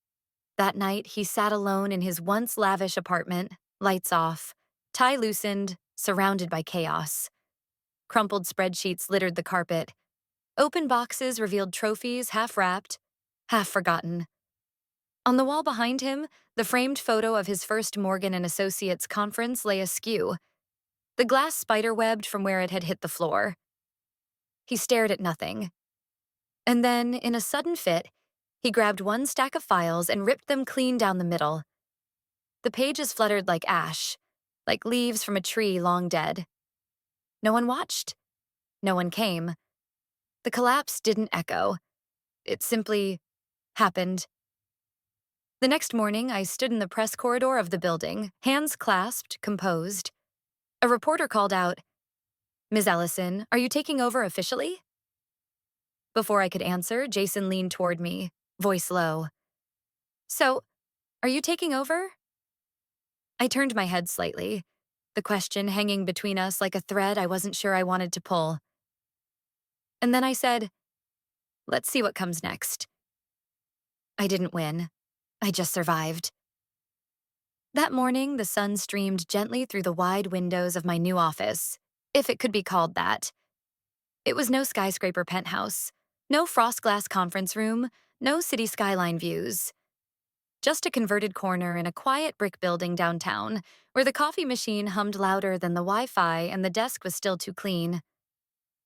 That night, he sat alone in his once lavish apartment, lights off, tie loosened, surrounded by chaos. Crumpled spreadsheets littered the carpet. Open boxes revealed trophies half wrapped, half forgotten. On the wall behind him, the framed photo of his first Morgan and Associates conference lay askew, the glass spiderwebbed from where it had hit the floor. He stared at nothing. And then, in a sudden fit, he grabbed one stack of files and ripped them clean down the middle. The pages fluttered like ash, like leaves from a tree long dead. No one watched. No one came. The collapse didn't echo. It simply happened. The next morning, I stood in the press corridor of the building, hands clasped, composed. A reporter called out, "Ms. Ellison, are you taking over officially?" Before I could answer, Jason leaned toward me, voice low. "So, are you taking over?" I turned my head slightly, the question hanging between us like a thread I wasn't sure I wanted to pull. And then I said, "Let's see what comes next." I didn't win. I just survived. That morning, the sun streamed gently through the wide windows of my new office, if it could be called that. It was no skyscraper penthouse, no frost glass conference room, no city skyline views. Just a converted corner in a quiet brick building downtown, where the coffee machine hummed louder than the Wi-Fi and the desk was still too clean.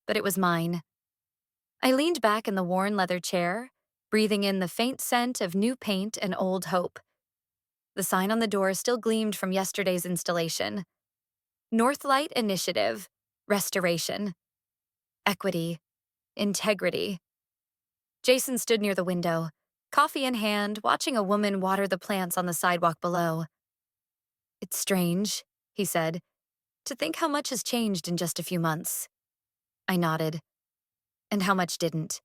But it was mine. I leaned back in the worn leather chair, breathing in the faint scent of new paint and old hope. The sign on the door still gleamed from yesterday's installation. Northlight Initiative, Restoration, Equity, Integrity. Jason stood near the window, coffee in hand, watching a woman water the plants on the sidewalk below. "It's strange," he said, "to think how much has changed in just a few months." I nodded. And how much didn't.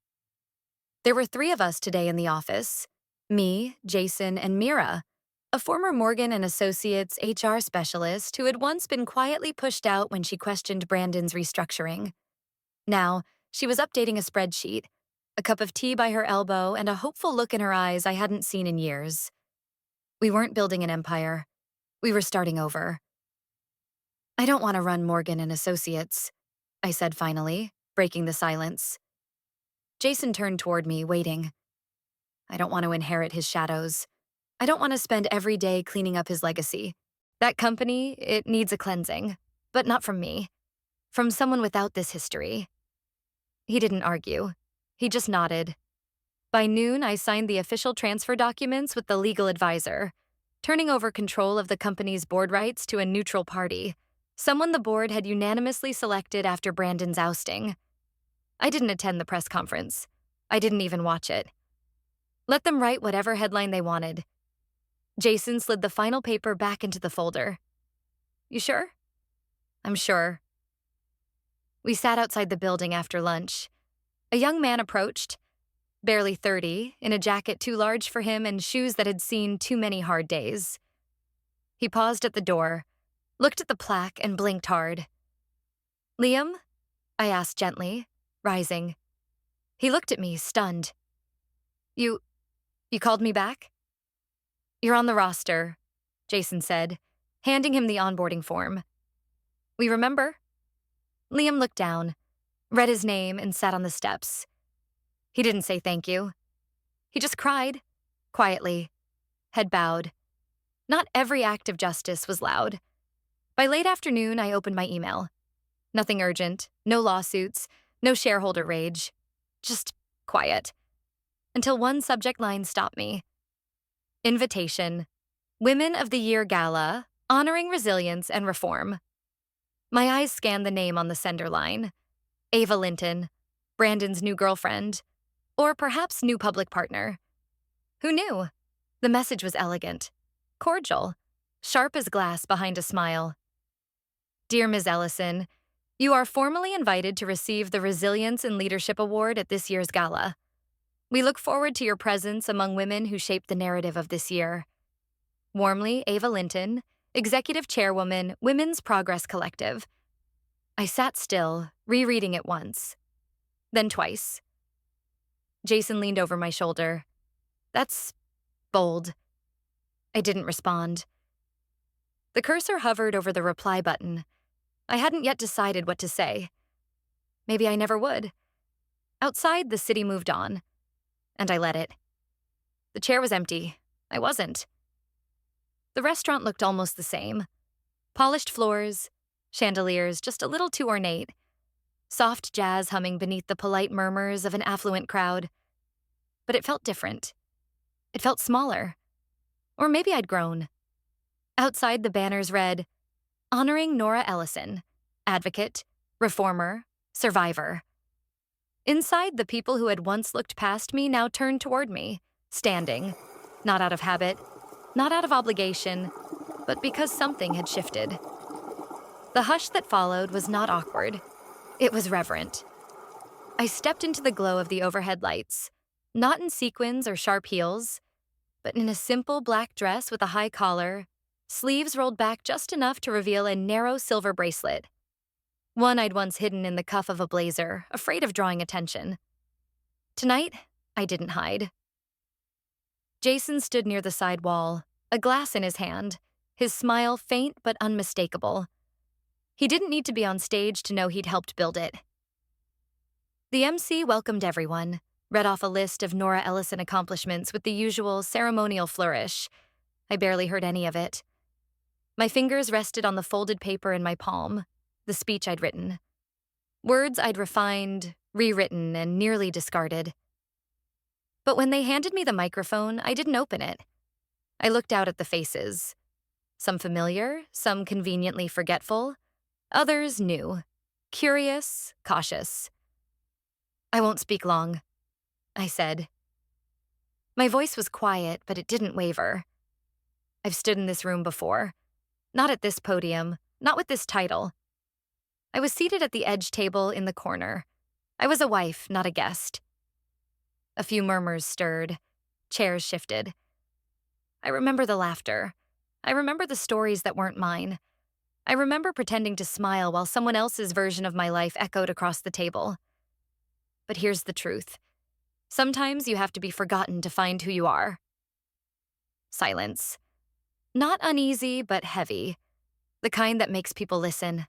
There were 3 of us today in the office. Me, Jason, and Mira, a former Morgan and Associates HR specialist who had once been quietly pushed out when she questioned Brandon's restructuring. Now, she was updating a spreadsheet, a cup of tea by her elbow and a hopeful look in her eyes I hadn't seen in years. We weren't building an empire. We were starting over. "I don't want to run Morgan and Associates," I said finally, breaking the silence. Jason turned toward me, waiting. "I don't want to inherit his shadows. I don't want to spend every day cleaning up his legacy. That company, it needs a cleansing, but not from me. From someone without this history." He didn't argue. He just nodded. By noon, I signed the official transfer documents with the legal advisor, turning over control of the company's board rights to a neutral party, someone the board had unanimously selected after Brandon's ousting. I didn't attend the press conference. I didn't even watch it. Let them write whatever headline they wanted. Jason slid the final paper back into the folder. "You sure?" "I'm sure." We sat outside the building after lunch. A young man approached, barely 30, in a jacket too large for him and shoes that had seen too many hard days. He paused at the door, looked at the plaque, and blinked hard. "Liam?" I asked gently, rising. He looked at me, stunned. You called me back?" "You're on the roster," Jason said, handing him the onboarding form. "We remember." Liam looked down, read his name, and sat on the steps. He didn't say thank you. He just cried, quietly, head bowed. Not every act of justice was loud. By late afternoon, I opened my email. Nothing urgent, no lawsuits, no shareholder rage. Just quiet. Until one subject line stopped me. Invitation. Women of the Year Gala, honoring resilience and reform. My eyes scanned the name on the sender line. Ava Linton, Brandon's new girlfriend, or perhaps new public partner. Who knew? The message was elegant, cordial, sharp as glass behind a smile. Dear Ms. Ellison, you are formally invited to receive the Resilience and Leadership Award at this year's gala. We look forward to your presence among women who shaped the narrative of this year. Warmly, Ava Linton, Executive Chairwoman, Women's Progress Collective. I sat still, rereading it once, then twice. Jason leaned over my shoulder. That's bold. I didn't respond. The cursor hovered over the reply button. I hadn't yet decided what to say. Maybe I never would. Outside, the city moved on, and I let it. The chair was empty. I wasn't. The restaurant looked almost the same. Polished floors, chandeliers just a little too ornate, soft jazz humming beneath the polite murmurs of an affluent crowd. But it felt different. It felt smaller. Or maybe I'd grown. Outside, the banners read, Honoring Nora Ellison, Advocate, Reformer, Survivor. Inside, the people who had once looked past me now turned toward me, standing, not out of habit, not out of obligation, but because something had shifted. The hush that followed was not awkward. It was reverent. I stepped into the glow of the overhead lights, not in sequins or sharp heels, but in a simple black dress with a high collar, sleeves rolled back just enough to reveal a narrow silver bracelet. One I'd once hidden in the cuff of a blazer, afraid of drawing attention. Tonight, I didn't hide. Jason stood near the side wall, a glass in his hand, his smile faint but unmistakable. He didn't need to be on stage to know he'd helped build it. The MC welcomed everyone, read off a list of Nora Ellison accomplishments with the usual ceremonial flourish. I barely heard any of it. My fingers rested on the folded paper in my palm, the speech I'd written. Words I'd refined, rewritten, and nearly discarded. But when they handed me the microphone, I didn't open it. I looked out at the faces. Some familiar, some conveniently forgetful, others new, curious, cautious. I won't speak long, I said. My voice was quiet, but it didn't waver. I've stood in this room before. Not at this podium, not with this title. I was seated at the edge table in the corner. I was a wife, not a guest. A few murmurs stirred. Chairs shifted. I remember the laughter. I remember the stories that weren't mine. I remember pretending to smile while someone else's version of my life echoed across the table. But here's the truth. Sometimes you have to be forgotten to find who you are. Silence. Not uneasy, but heavy. The kind that makes people listen.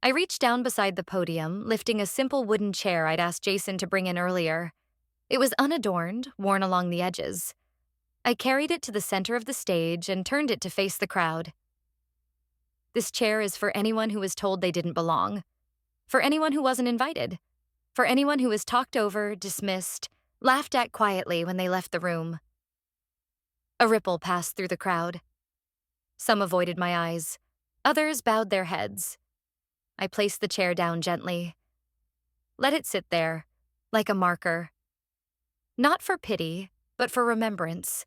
I reached down beside the podium, lifting a simple wooden chair I'd asked Jason to bring in earlier. It was unadorned, worn along the edges. I carried it to the center of the stage and turned it to face the crowd. This chair is for anyone who was told they didn't belong. For anyone who wasn't invited. For anyone who was talked over, dismissed, laughed at quietly when they left the room. A ripple passed through the crowd. Some avoided my eyes. Others bowed their heads. I placed the chair down gently. Let it sit there, like a marker. Not for pity, but for remembrance.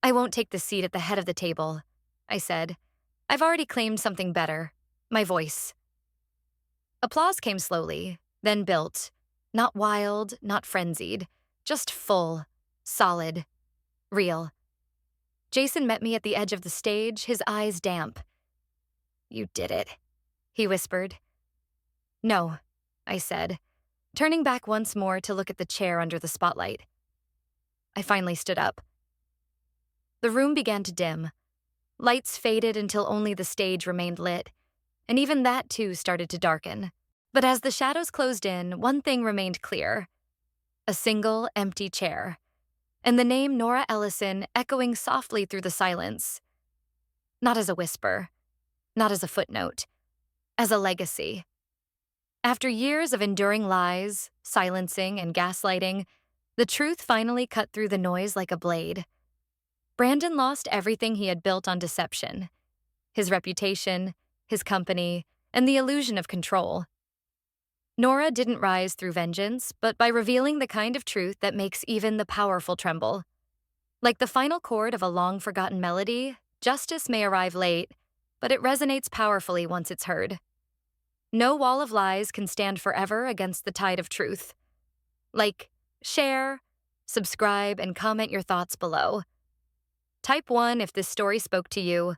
I won't take the seat at the head of the table, I said. I've already claimed something better, my voice. Applause came slowly, then built. Not wild, not frenzied, just full, solid, real. Jason met me at the edge of the stage, his eyes damp. You did it, he whispered. No, I said, turning back once more to look at the chair under the spotlight. I finally stood up. The room began to dim. Lights faded until only the stage remained lit, and even that too started to darken. But as the shadows closed in, one thing remained clear. A single, empty chair, and the name Nora Ellison echoing softly through the silence. Not as a whisper, not as a footnote, as a legacy. After years of enduring lies, silencing, and gaslighting, the truth finally cut through the noise like a blade. Brandon lost everything he had built on deception: his reputation, his company, and the illusion of control. Nora didn't rise through vengeance, but by revealing the kind of truth that makes even the powerful tremble. Like the final chord of a long-forgotten melody, justice may arrive late, but it resonates powerfully once it's heard. No wall of lies can stand forever against the tide of truth. Like, share, subscribe, and comment your thoughts below. Type 1 if this story spoke to you,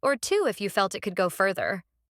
or 2 if you felt it could go further.